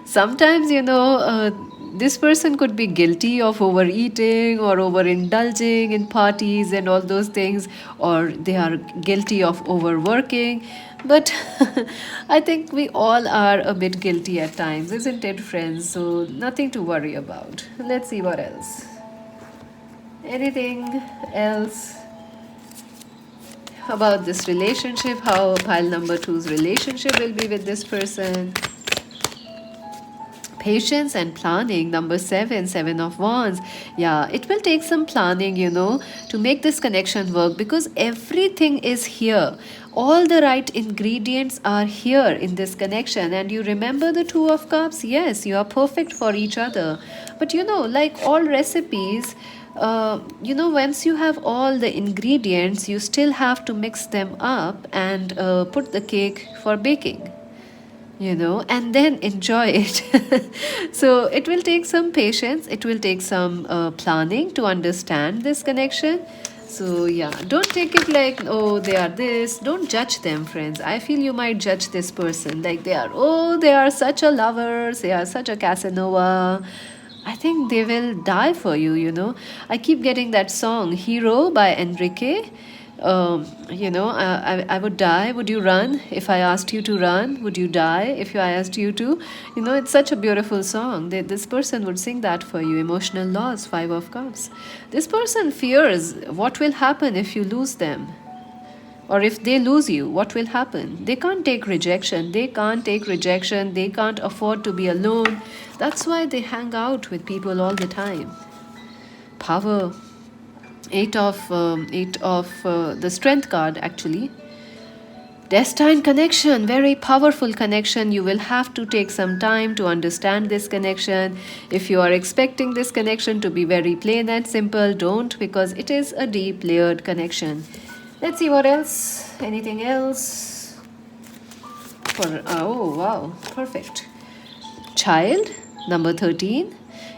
sometimes, this person could be guilty of overeating or overindulging in parties and all those things, or they are guilty of overworking. But I think we all are a bit guilty at times, isn't it, friends? So, nothing to worry about. Let's see what else. Anything else about this relationship? How pile number two's relationship will be with this person? Patience and planning. Number seven, Seven of Wands. Yeah, it will take some planning, to make this connection work, because everything is here. All the right ingredients are here in this connection. And you remember the Two of Cups? Yes, you are perfect for each other. But like all recipes, once you have all the ingredients, you still have to mix them up and put the cake for baking, and then enjoy it. So it will take some patience, it will take some planning to understand this connection. So yeah, don't take it like, oh, they are this. Don't judge them, friends. I feel you might judge this person like they are such a lovers, they are such a Casanova. I think they will die for you. I keep getting that song, Hero by Enrique. I would die. Would you run if I asked you to run? Would you die if I asked you to? It's such a beautiful song. This person would sing that for you. Emotional loss, Five of Cups. This person fears what will happen if you lose them, Or if they lose you, what will happen? They can't take rejection. They can't take rejection. They can't afford to be alone. That's why they hang out with people all the time. Power. Eight of the strength card, actually. Destined connection, very powerful connection. You will have to take some time to understand this connection. If you are expecting this connection to be very plain and simple, don't, because it is a deep layered connection. Let's see what else. Anything else? Oh wow, perfect. Child, number 13.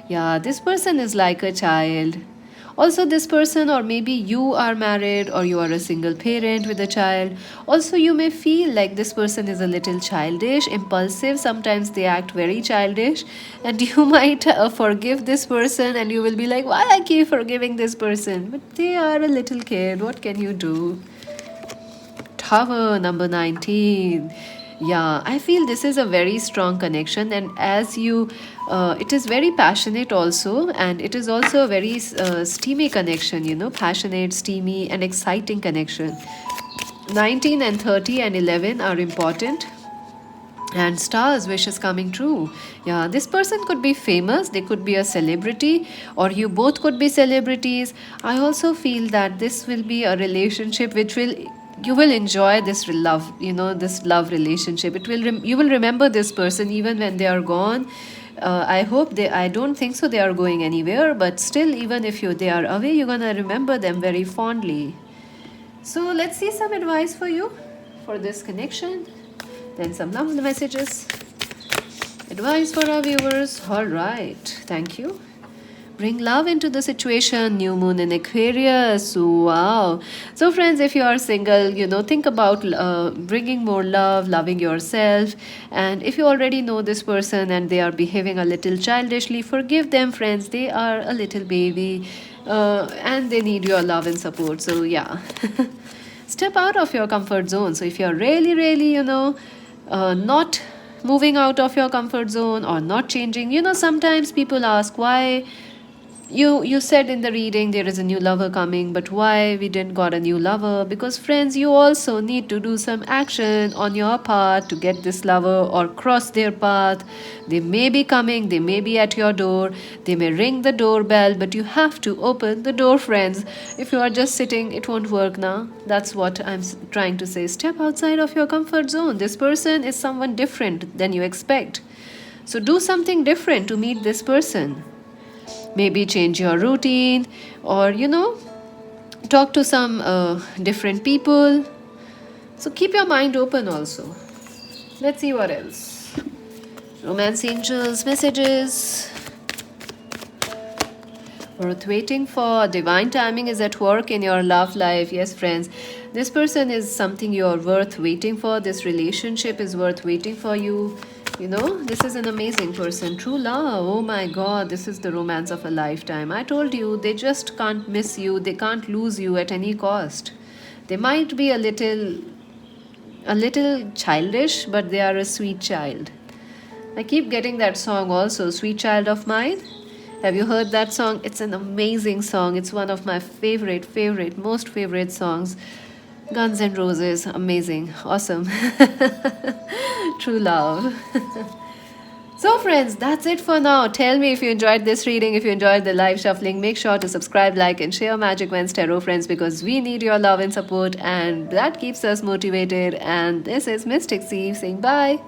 Yeah, this person is like a child. Also, this person, or maybe you are married or you are a single parent with a child. Also, you may feel like this person is a little childish, impulsive. Sometimes they act very childish, and you might forgive this person, and you will be like, why I keep forgiving this person? But they are a little kid. What can you do? Tower, number 19. Yeah, I feel this is a very strong connection, and as you, it is very passionate also, and it is also a very steamy connection, passionate, steamy, and exciting connection. 19 and 30 and 11 are important. And stars, wishes coming true. Yeah, this person could be famous, they could be a celebrity, or you both could be celebrities. I also feel that this will be a relationship which will, you will enjoy this love, this love relationship. It will you will remember this person even when they are gone. I hope I don't think so they are going anywhere, but still, even if they are away, you're gonna remember them very fondly. So let's see some advice for you for this connection. Then some love messages. Advice for our viewers. All right. Thank you. Bring love into the situation. New moon in Aquarius. Wow. So friends, if you are single, think about bringing more love, loving yourself. And if you already know this person and they are behaving a little childishly, forgive them, friends. They are a little baby and they need your love and support. So yeah. Step out of your comfort zone. So if you're really, really, not moving out of your comfort zone or not changing, sometimes people ask why you said in the reading there is a new lover coming, but why we didn't got a new lover? Because friends, you also need to do some action on your part to get this lover or cross their path. They may be coming, they may be at your door, they may ring the doorbell, but you have to open the door, friends. If you are just sitting, it won't work now. That's what I'm trying to say. Step outside of your comfort zone. This person is someone different than you expect, so do something different to meet this person. Maybe change your routine, or talk to some different people. So keep your mind open also. Let's see what else. Romance angels messages. Worth waiting for. Divine timing is at work in your love life. Yes, friends, this person is something you're worth waiting for. This relationship is worth waiting for you. This is an amazing person. True love. Oh my God, this is the romance of a lifetime. I told you, they just can't miss you. They can't lose you at any cost. They might be a little childish, but they are a sweet child. I keep getting that song also, Sweet Child of Mine. Have you heard that song? It's an amazing song. It's one of my most favorite songs. Guns N' Roses, amazing, awesome. True love. So friends, that's it for now. Tell me if you enjoyed this reading, if you enjoyed the live shuffling. Make sure to subscribe, like, and share Magic Wands Tarot, friends, because we need your love and support, and that keeps us motivated. And this is Mystic Steve saying bye.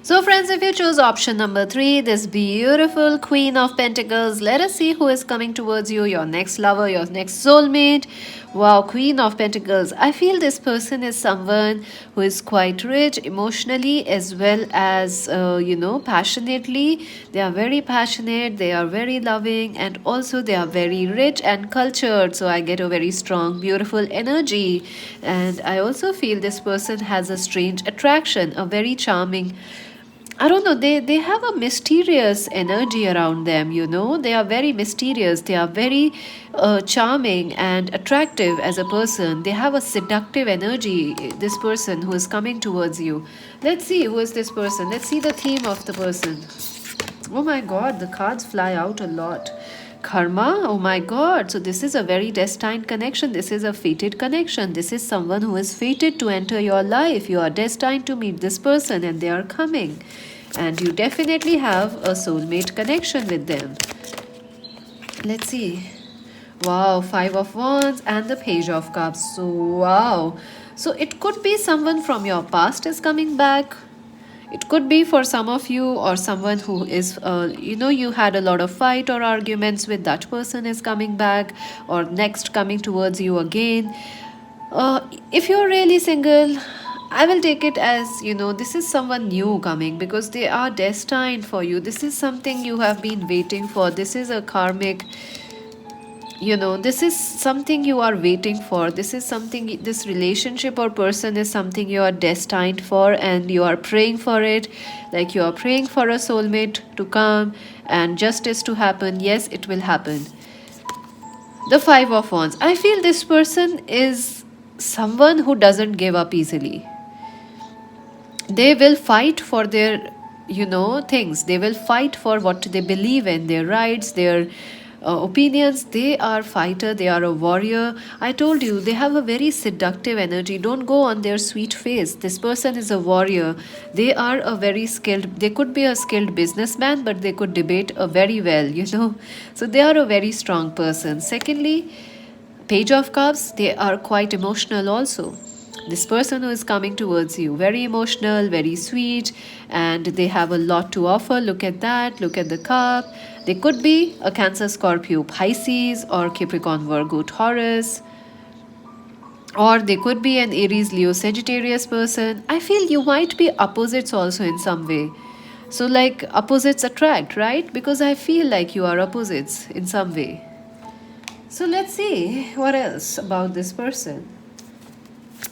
So friends, if you choose option number 3, this beautiful Queen of Pentacles, let us see who is coming towards you, your next lover, your next soulmate. Wow, Queen of Pentacles. I feel this person is someone who is quite rich emotionally as well as, passionately. They are very passionate, they are very loving, and also they are very rich and cultured. So I get a very strong, beautiful energy. And I also feel this person has a strange attraction, a very charming, I don't know, they have a mysterious energy around them, They are very mysterious. They are very charming and attractive as a person. They have a seductive energy, this person who is coming towards you. Let's see who is this person. Let's see the theme of the person. Oh my God, the cards fly out a lot. Karma, oh my god. So, this is a very destined connection. This is a fated connection. This is someone who is fated to enter your life. You are destined to meet this person and they are coming. And you definitely have a soulmate connection with them. Let's see. Wow, Five of Wands and the Page of Cups. So, wow. So, it could be someone from your past is coming back. It could be for some of you, or someone who is, you had a lot of fight or arguments with, that person is coming back, or next coming towards you again. If you're really single, I will take it as, this is someone new coming, because they are destined for you. This is something you have been waiting for. This is a karmic, this is something you are waiting for. This is something, this relationship or person is something you are destined for, and you are praying for it. Like you are praying for a soulmate to come and justice to happen. Yes, it will happen. The Five of Wands, I feel this person is someone who doesn't give up easily. They will fight for their things. They will fight for what they believe in, their rights, their opinions. They are fighter, they are a warrior. I told you, they have a very seductive energy. Don't go on their sweet face. This person is a warrior. They are a very skilled, they could be a skilled businessman, but they could debate very well. So they are a very strong person. Secondly, Page of Cups, they are quite emotional also. This person who is coming towards you, very emotional, very sweet, and they have a lot to offer. Look at that, look at the cup. They could be a Cancer, Scorpio, Pisces, or Capricorn, Virgo, Taurus, or they could be an Aries, Leo, Sagittarius person. I feel you might be opposites also in some way. So like opposites attract, right? Because I feel like you are opposites in some way. So let's see what else about this person.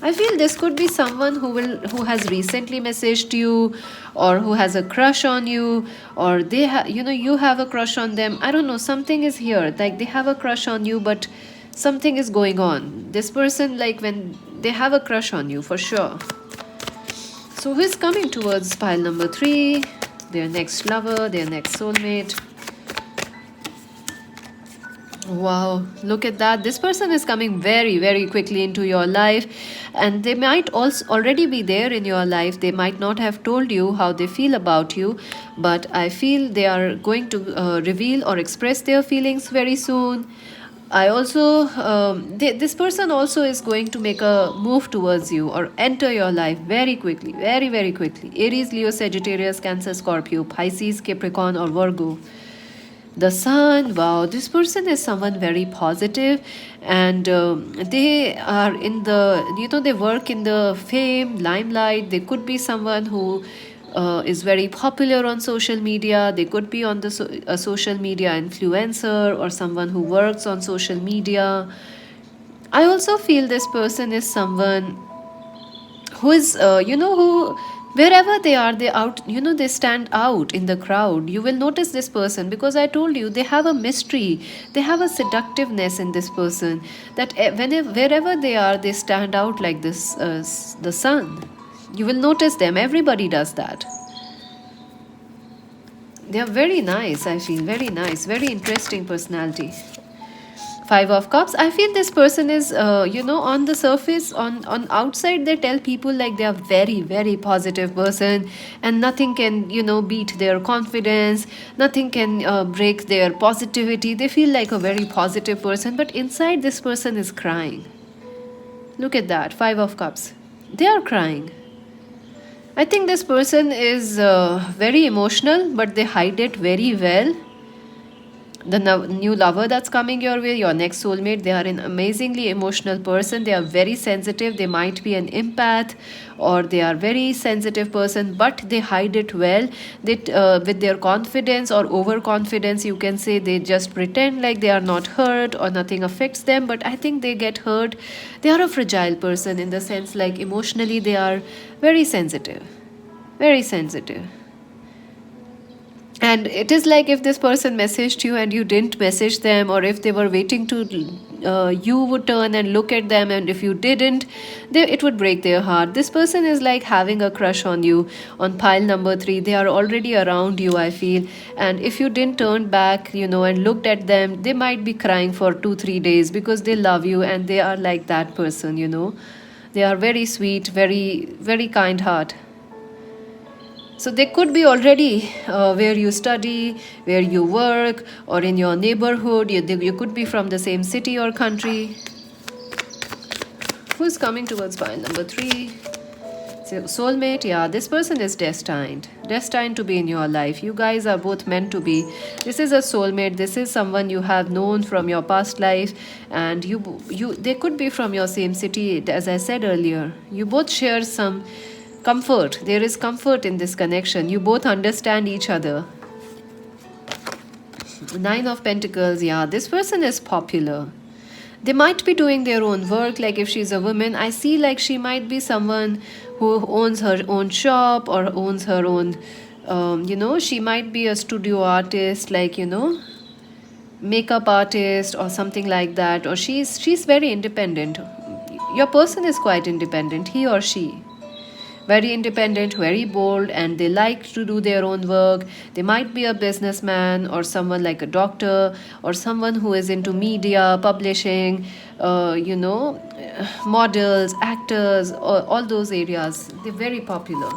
I feel this could be someone who has recently messaged you, or who has a crush on you, or they you have a crush on them. I don't know, something is here, like they have a crush on you, but something is going on. This person, like when they have a crush on you for sure. So who is coming towards pile number 3? Their next lover, their next soulmate. Wow, look at that. This person is coming very, very quickly into your life, and they might also already be there in your life. They might not have told you how they feel about you, but I feel they are going to reveal or express their feelings very soon. I also, this person also is going to make a move towards you or enter your life very quickly, very, very quickly. Aries, Leo, Sagittarius, Cancer, Scorpio, Pisces, Capricorn, or Virgo. The Sun, wow, this person is someone very positive, and they are in the, they work in the fame, limelight. They could be someone who is very popular on social media. They could be on the a social media influencer, or someone who works on social media. I also feel this person is someone who is who, wherever they are, they out, they stand out in the crowd. You will notice this person, because I told you, they have a mystery, they have a seductiveness in this person, that whenever, wherever they are, they stand out like this, the sun. You will notice them. Everybody does that. They are very nice. I feel very nice, very interesting personality. Five of Cups, I feel this person is on the surface, on outside, they tell people like they are very, very positive person, and nothing can beat their confidence, nothing can break their positivity. They feel like a very positive person, but inside this person is crying. Look at that, Five of Cups, they are crying. I think this person is very emotional, but they hide it very well. The new lover that's coming your way, your next soulmate, they are an amazingly emotional person. They are very sensitive. They might be an empath, or they are very sensitive person, but they hide it well. They with their confidence or overconfidence, you can say, they just pretend like they are not hurt or nothing affects them, but I think they get hurt. They are a fragile person, in the sense like emotionally they are very sensitive, very sensitive. And it is like if this person messaged you and you didn't message them, or if they were waiting to you would turn and look at them, and if you didn't, it would break their heart. This person is like having a crush on you. On pile number 3, they are already around you, I feel. And if you didn't turn back, and looked at them, they might be crying for 2-3 days because they love you, and they are like that person. They are very sweet, very, very kind heart. So they could be already where you study, where you work, or in your neighborhood. You could be from the same city or country. Who's coming towards pile number 3? So soulmate, yeah, this person is destined to be in your life. You guys are both meant to be. This is a soulmate. This is someone you have known from your past life, and they could be from your same city. As I said earlier, you both share some comfort. There is comfort in this connection. You both understand each other. 9 of Pentacles, yeah, this person is popular. They might be doing their own work. Like if she's a woman, I see like she might be someone who owns her own shop or owns her own, she might be a studio artist, like, makeup artist or something like that. Or she's very independent. Your person is quite independent, he or she. Very independent, very bold, and they like to do their own work. They might be a businessman or someone like a doctor or someone who is into media, publishing, models, actors, all those areas. They're very popular.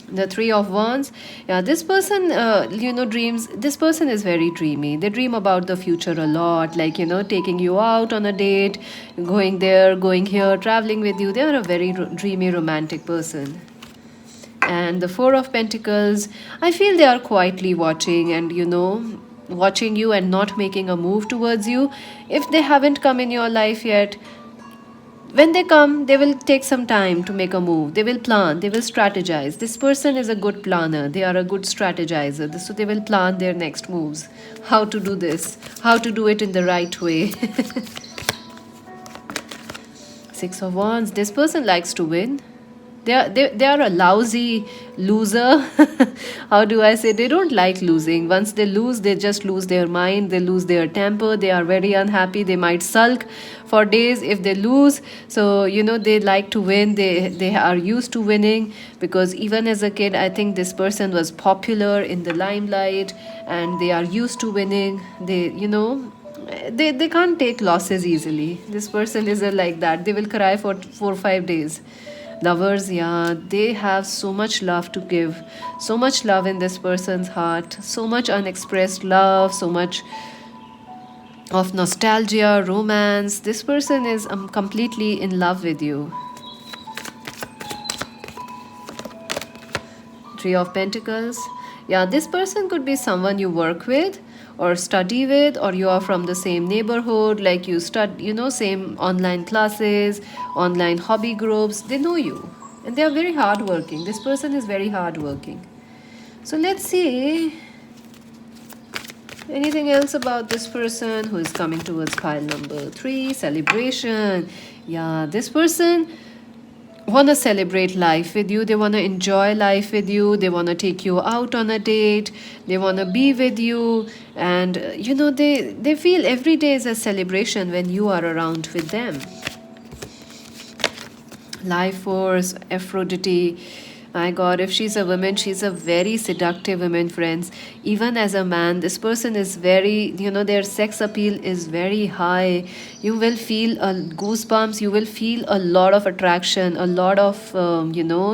The 3 of Wands, yeah, this person dreams. This person is very dreamy. They dream about the future a lot, like taking you out on a date, going there, going here, traveling with you. They are a very dreamy, romantic person. And the 4 of Pentacles, I feel they are quietly watching, and watching you and not making a move towards you. If they haven't come in your life yet, when they come, they will take some time to make a move. They will plan, they will strategize. This person is a good planner. They are a good strategizer. So they will plan their next moves. How to do this, how to do it in the right way. 6 of Wands, this person likes to win. They are a lousy loser. How do I say? They don't like losing. Once they lose, they just lose their mind. They lose their temper. They are very unhappy. They might sulk for days if they lose. So they like to win. They are used to winning, because even as a kid, I think this person was popular in the limelight, and they are used to winning. They can't take losses easily. This person is like that. They will cry for 4 or 5 days. Lovers, yeah, they have so much love to give, so much love in this person's heart, so much unexpressed love, so much of nostalgia, romance. This person is completely in love with you. 3 of Pentacles, yeah, this person could be someone you work with or study with, or you are from the same neighborhood, like you study, same online classes, online hobby groups. They know you, and they are very hardworking. This person is very hardworking. So let's see anything else about this person who is coming towards pile number 3. Celebration, yeah, this person want to celebrate life with you. They want to enjoy life with you. They want to take you out on a date. They want to be with you, and they feel every day is a celebration when you are around with them. Life Force, Aphrodite. My God, if she's a woman, she's a very seductive woman, friends. Even as a man, this person is very, their sex appeal is very high. You will feel goosebumps. You will feel a lot of attraction, a lot of,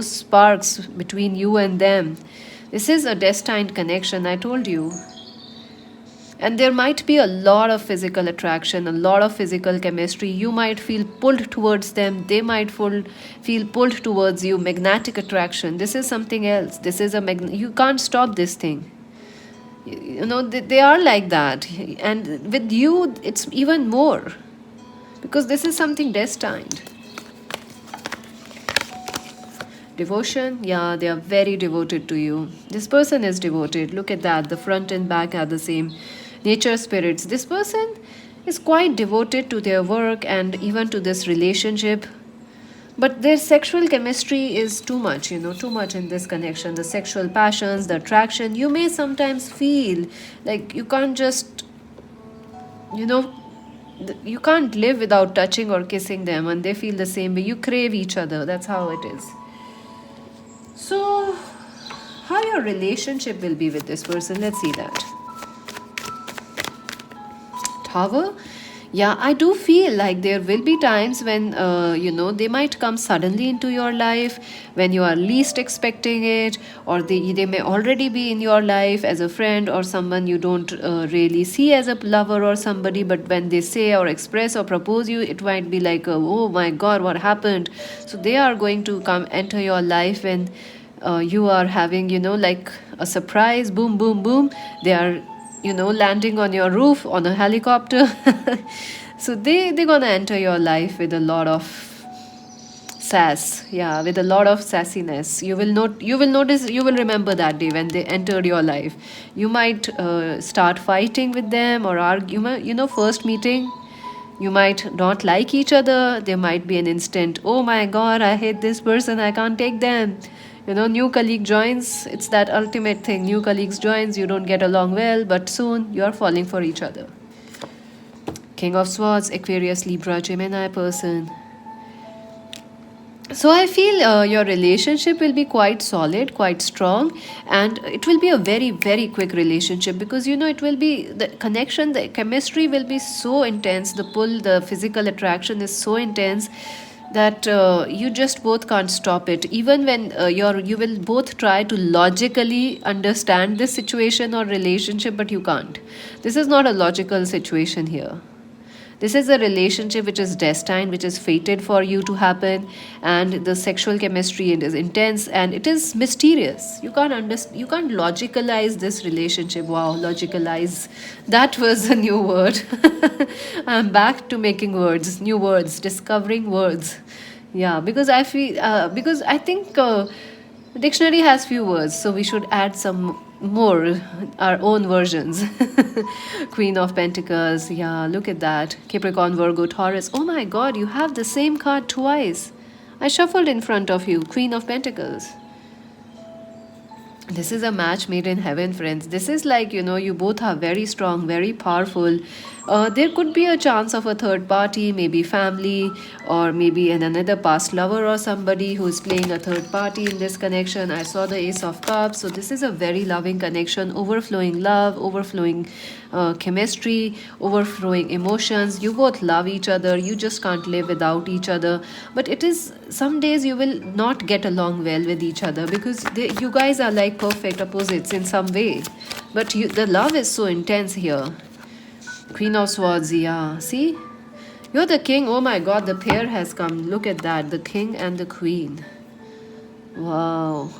sparks between you and them. This is a destined connection, I told you. And there might be a lot of physical attraction, a lot of physical chemistry. You might feel pulled towards them. They might feel pulled towards you. Magnetic attraction. This is something else. This is you can't stop this thing. They are like that. And with you, it's even more. Because this is something destined. Devotion, yeah, they are very devoted to you. This person is devoted. Look at that. The front and back are the same. Nature spirits. This person is quite devoted to their work and even to this relationship. but their sexual chemistry is too much, too much in this connection. The sexual passions, the attraction, you may sometimes feel like you can't just, you know you can't live without touching or kissing them, and they feel the same way. You crave each other. That's how it is. So how your relationship will be with this person, let's see that. Tower. Yeah, I do feel like there will be times when, they might come suddenly into your life when you are least expecting it, or they may already be in your life as a friend or someone you don't really see as a lover or somebody, but when they say or express or propose you, it might be like, oh my god, what happened? So they are going to come enter your life when you are having, like a surprise, boom, boom, boom. They are landing on your roof on a helicopter. So they're gonna enter your life with a lot of sass, yeah, with a lot of sassiness. You will notice, you will remember that day when they entered your life. You might start fighting with them or argument, first meeting. You might not like each other. There might be an instant, oh my god, I hate this person, I can't take them. New colleague joins. It's that ultimate thing. New colleagues joins, you don't get along well, but soon you are falling for each other. King of Swords, Aquarius, Libra, Gemini person. So I feel your relationship will be quite solid, quite strong, and it will be a very, very quick relationship, because it will be the connection, the chemistry will be so intense, the pull, the physical attraction is so intense that you just both can't stop it. Even when you will both try to logically understand this situation or relationship, but you can't. This is not a logical situation here. This is a relationship which is destined, which is fated for you to happen, and the sexual chemistry, it is intense and it is mysterious. You can't logicalize this relationship. Wow, logicalize. That was a new word. I'm back to making words, new words, discovering words. Yeah, because I think dictionary has few words, so we should add some more, our own versions. Queen of Pentacles, yeah, look at that. Capricorn, Virgo, Taurus. Oh my god, you have the same card twice. I shuffled in front of you. Queen of Pentacles. This is a match made in heaven, friends. This is like, you both are very strong, very powerful. There could be a chance of a third party, maybe family, or maybe another past lover or somebody who is playing a third party in this connection. I saw the Ace of Cups. So this is a very loving connection, overflowing love, overflowing chemistry, overflowing emotions. You both love each other. You just can't live without each other. But it is, some days you will not get along well with each other, because you guys are like perfect opposites in some way. But the love is so intense here. Queen of Swords, yeah. See? You're the king. Oh my god, the pair has come. Look at that. The king and the queen. Wow.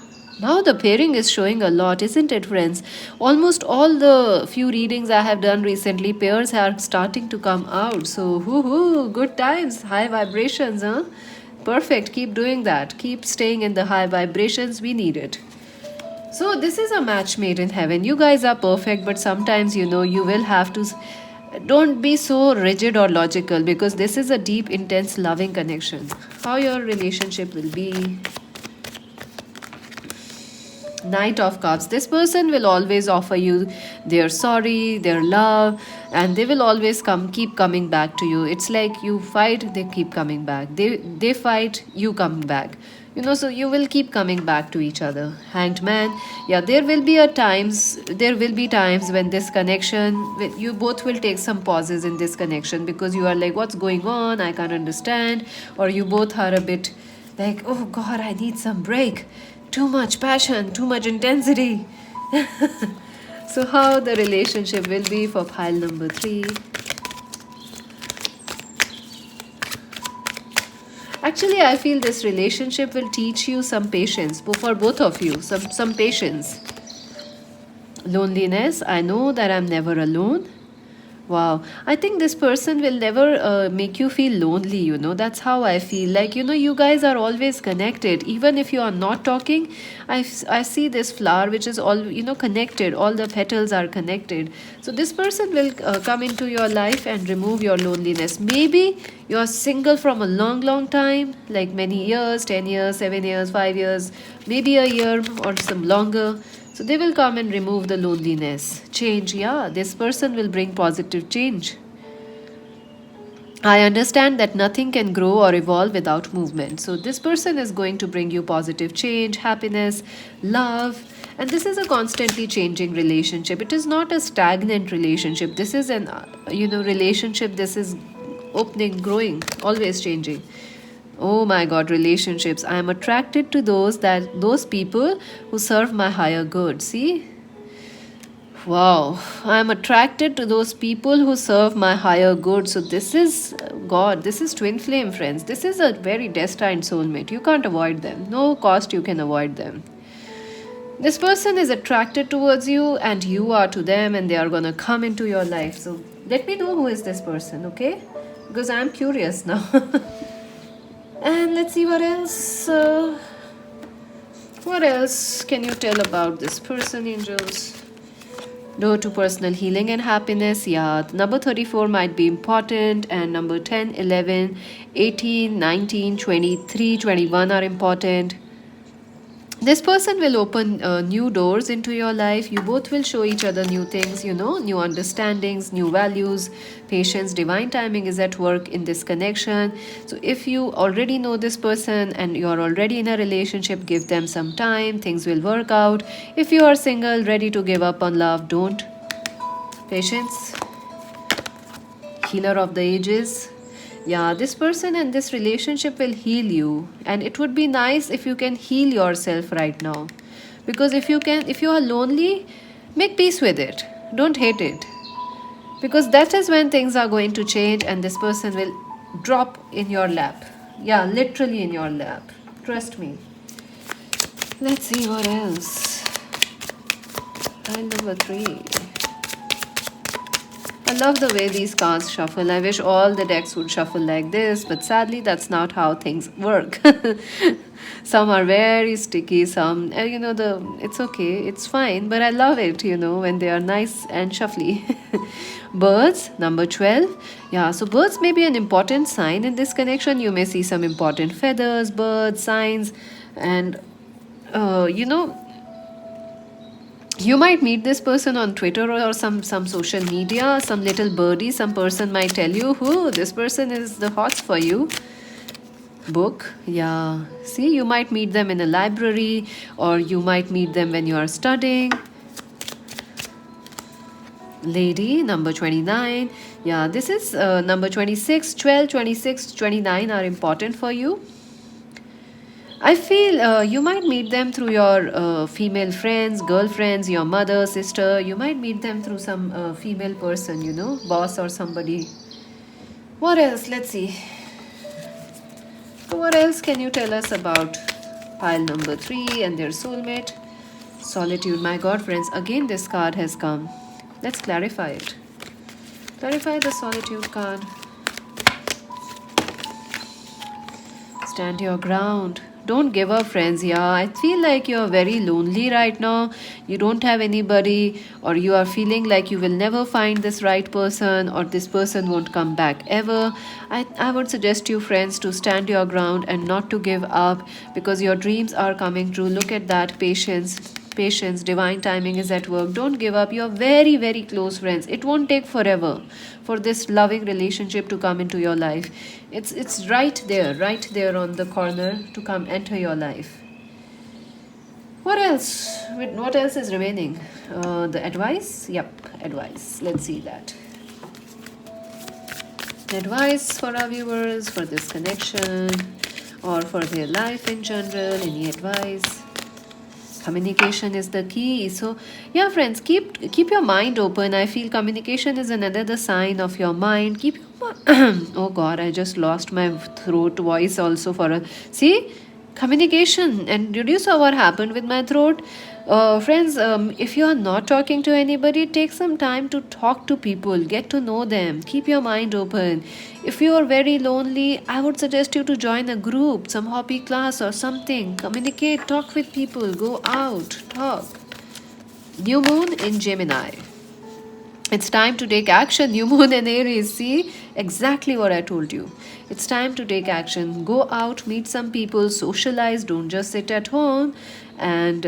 Now the pairing is showing a lot, isn't it, friends? Almost all the few readings I have done recently, pairs are starting to come out. So, hoo, good times. High vibrations, huh? Perfect. Keep doing that. Keep staying in the high vibrations. We need it. So this is a match made in heaven. You guys are perfect, but sometimes, you will have to... Don't be so rigid or logical, because this is a deep, intense, loving connection. How your relationship will be. Knight of Cups. This person will always offer you their sorry, their love, and they will always keep coming back to you. It's like you fight, they keep coming back. They fight, you come back. So you will keep coming back to each other. Hanged Man. Yeah, there will be times when this connection, you both will take some pauses in this connection, because you are like, what's going on? I can't understand. Or you both are a bit like, oh god, I need some break. Too much passion, too much intensity. So how the relationship will be for pile number 3. Actually, I feel this relationship will teach you some patience, for both of you, some patience. Loneliness, I know that I'm never alone. Wow, I think this person will never make you feel lonely, you know. That's how I feel. Like, you know, you guys are always connected. Even if you are not talking, I see this flower which is all, you know, connected. All the petals are connected. So, this person will come into your life and remove your loneliness. Maybe you are single from a long, long time, like many years, 10 years, 7 years, 5 years, maybe a year or some longer. So they will come and remove the loneliness. Change, yeah, this person will bring positive change. I understand that nothing can grow or evolve without movement. So this person is going to bring you positive change, happiness, love. And this is a constantly changing relationship. It is not a stagnant relationship. This is an, relationship. This is opening, growing, always changing. Oh my god, relationships. I am attracted to those people who serve my higher good. See? Wow. I am attracted to those people who serve my higher good. So this is God. This is twin flame, friends. This is a very destined soulmate. You can't avoid them. No cost you can avoid them. This person is attracted towards you and you are to them, and they are going to come into your life. So let me know who is this person, okay? Because I'm curious now. And let's see what else. What else can you tell about this person, angels? Door to personal healing and happiness. Yeah, number 34 might be important, and number 10, 11, 18, 19, 23, 21 are important. This person will open new doors into your life. You both will show each other new things, you know, new understandings, new values, patience, divine timing is at work in this connection. So if you already know this person and you're already in a relationship, give them some time, things will work out. If you are single, ready to give up on love, don't. Patience, healer of the ages. Yeah, this person and this relationship will heal you, and it would be nice if you can heal yourself right now. Because if you are lonely, make peace with it. Don't hate it. Because that is when things are going to change and this person will drop in your lap. Yeah, literally in your lap. Trust me. Let's see what else. Pile number 3. I love the way these cards shuffle. I wish all the decks would shuffle like this, but sadly, that's not how things work. Some are very sticky, some, it's okay, it's fine, but I love it, when they are nice and shuffly. Birds, number 12. Yeah, so birds may be an important sign in this connection. You may see some important feathers, birds, signs, and, uh, you know, you might meet this person on Twitter or some social media. Some little birdie, some person might tell you who this person is the hots for you. Book, yeah. See, you might meet them in a library, or you might meet them when you are studying. Lady, number 29. Yeah, this is number 26. 12, 26, 29 are important for you. I feel you might meet them through your female friends, girlfriends, your mother, sister. You might meet them through some female person, boss or somebody. What else? Let's see. What else can you tell us about pile number 3 and their soulmate? Solitude. My God, friends, again this card has come. Let's clarify it. Clarify the solitude card. Stand your ground. Don't give up, friends. Yeah, I feel like you're very lonely right now. You don't have anybody, or you are feeling like you will never find this right person, or this person won't come back ever. I would suggest you, friends, to stand your ground and not to give up, because your dreams are coming true. Look at that. Patience, divine timing is at work. Don't give up. You're very, very close, friends. It won't take forever for this loving relationship to come into your life. It's right there on the corner to come enter your life. What else? What else is remaining? The advice? Yep, advice. Let's see that. Advice for our viewers for this connection, or for their life in general. Any advice? Communication is the key. So yeah, friends, keep your mind open. I feel communication is another sign of your mind. Oh god, I just lost my throat voice also for a see. Communication. And did you saw what happened with my throat? Friends, if you are not talking to anybody, take some time to talk to people, get to know them, keep your mind open. If you are very lonely, I would suggest you to join a group, some hobby class or something. Communicate, talk with people, go out, talk. New moon in Gemini. It's time to take action. New moon in Aries. See exactly what I told you. It's time to take action. Go out, meet some people, socialize. Don't just sit at home. And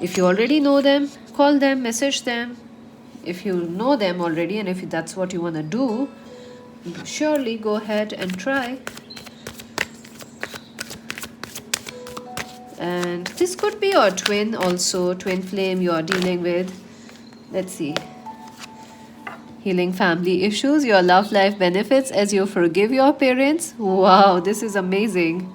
if you already know them, call them, message them. If you know them already, and if that's what you want to do, surely go ahead and try. And this could be your twin also, twin flame you are dealing with. Let's see. Healing family issues, your love life benefits as you forgive your parents. Wow, this is amazing.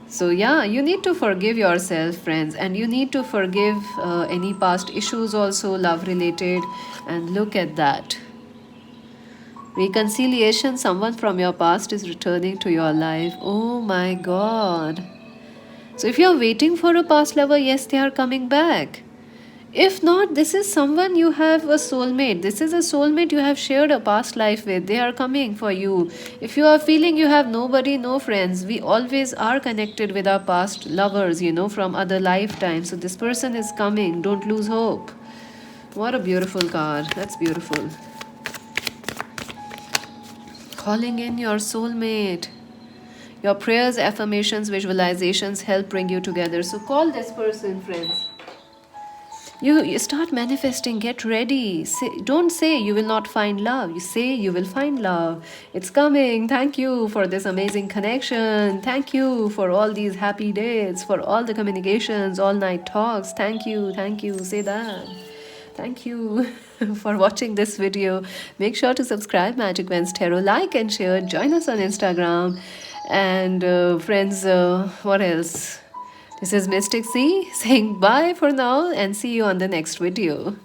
So, yeah, you need to forgive yourself, friends, and you need to forgive any past issues, also love related. And look at that. Reconciliation, someone from your past is returning to your life. Oh my god. So, if you're waiting for a past lover, yes, they are coming back. If not, this is someone you have a soulmate. This is a soulmate you have shared a past life with. They are coming for you. If you are feeling you have nobody, no friends, we always are connected with our past lovers, from other lifetimes. So this person is coming. Don't lose hope. What a beautiful card. That's beautiful. Calling in your soulmate. Your prayers, affirmations, visualizations help bring you together. So call this person, friends. You start manifesting, get ready. Don't say you will not find love. You say you will find love. It's coming. Thank you for this amazing connection. Thank you for all these happy days, for all the communications, all night talks. Thank you. Thank you. Say that. Thank you for watching this video. Make sure to subscribe Magic Vends Tarot, like and share. Join us on Instagram. And friends, what else? This is Mystic C saying bye for now and see you on the next video.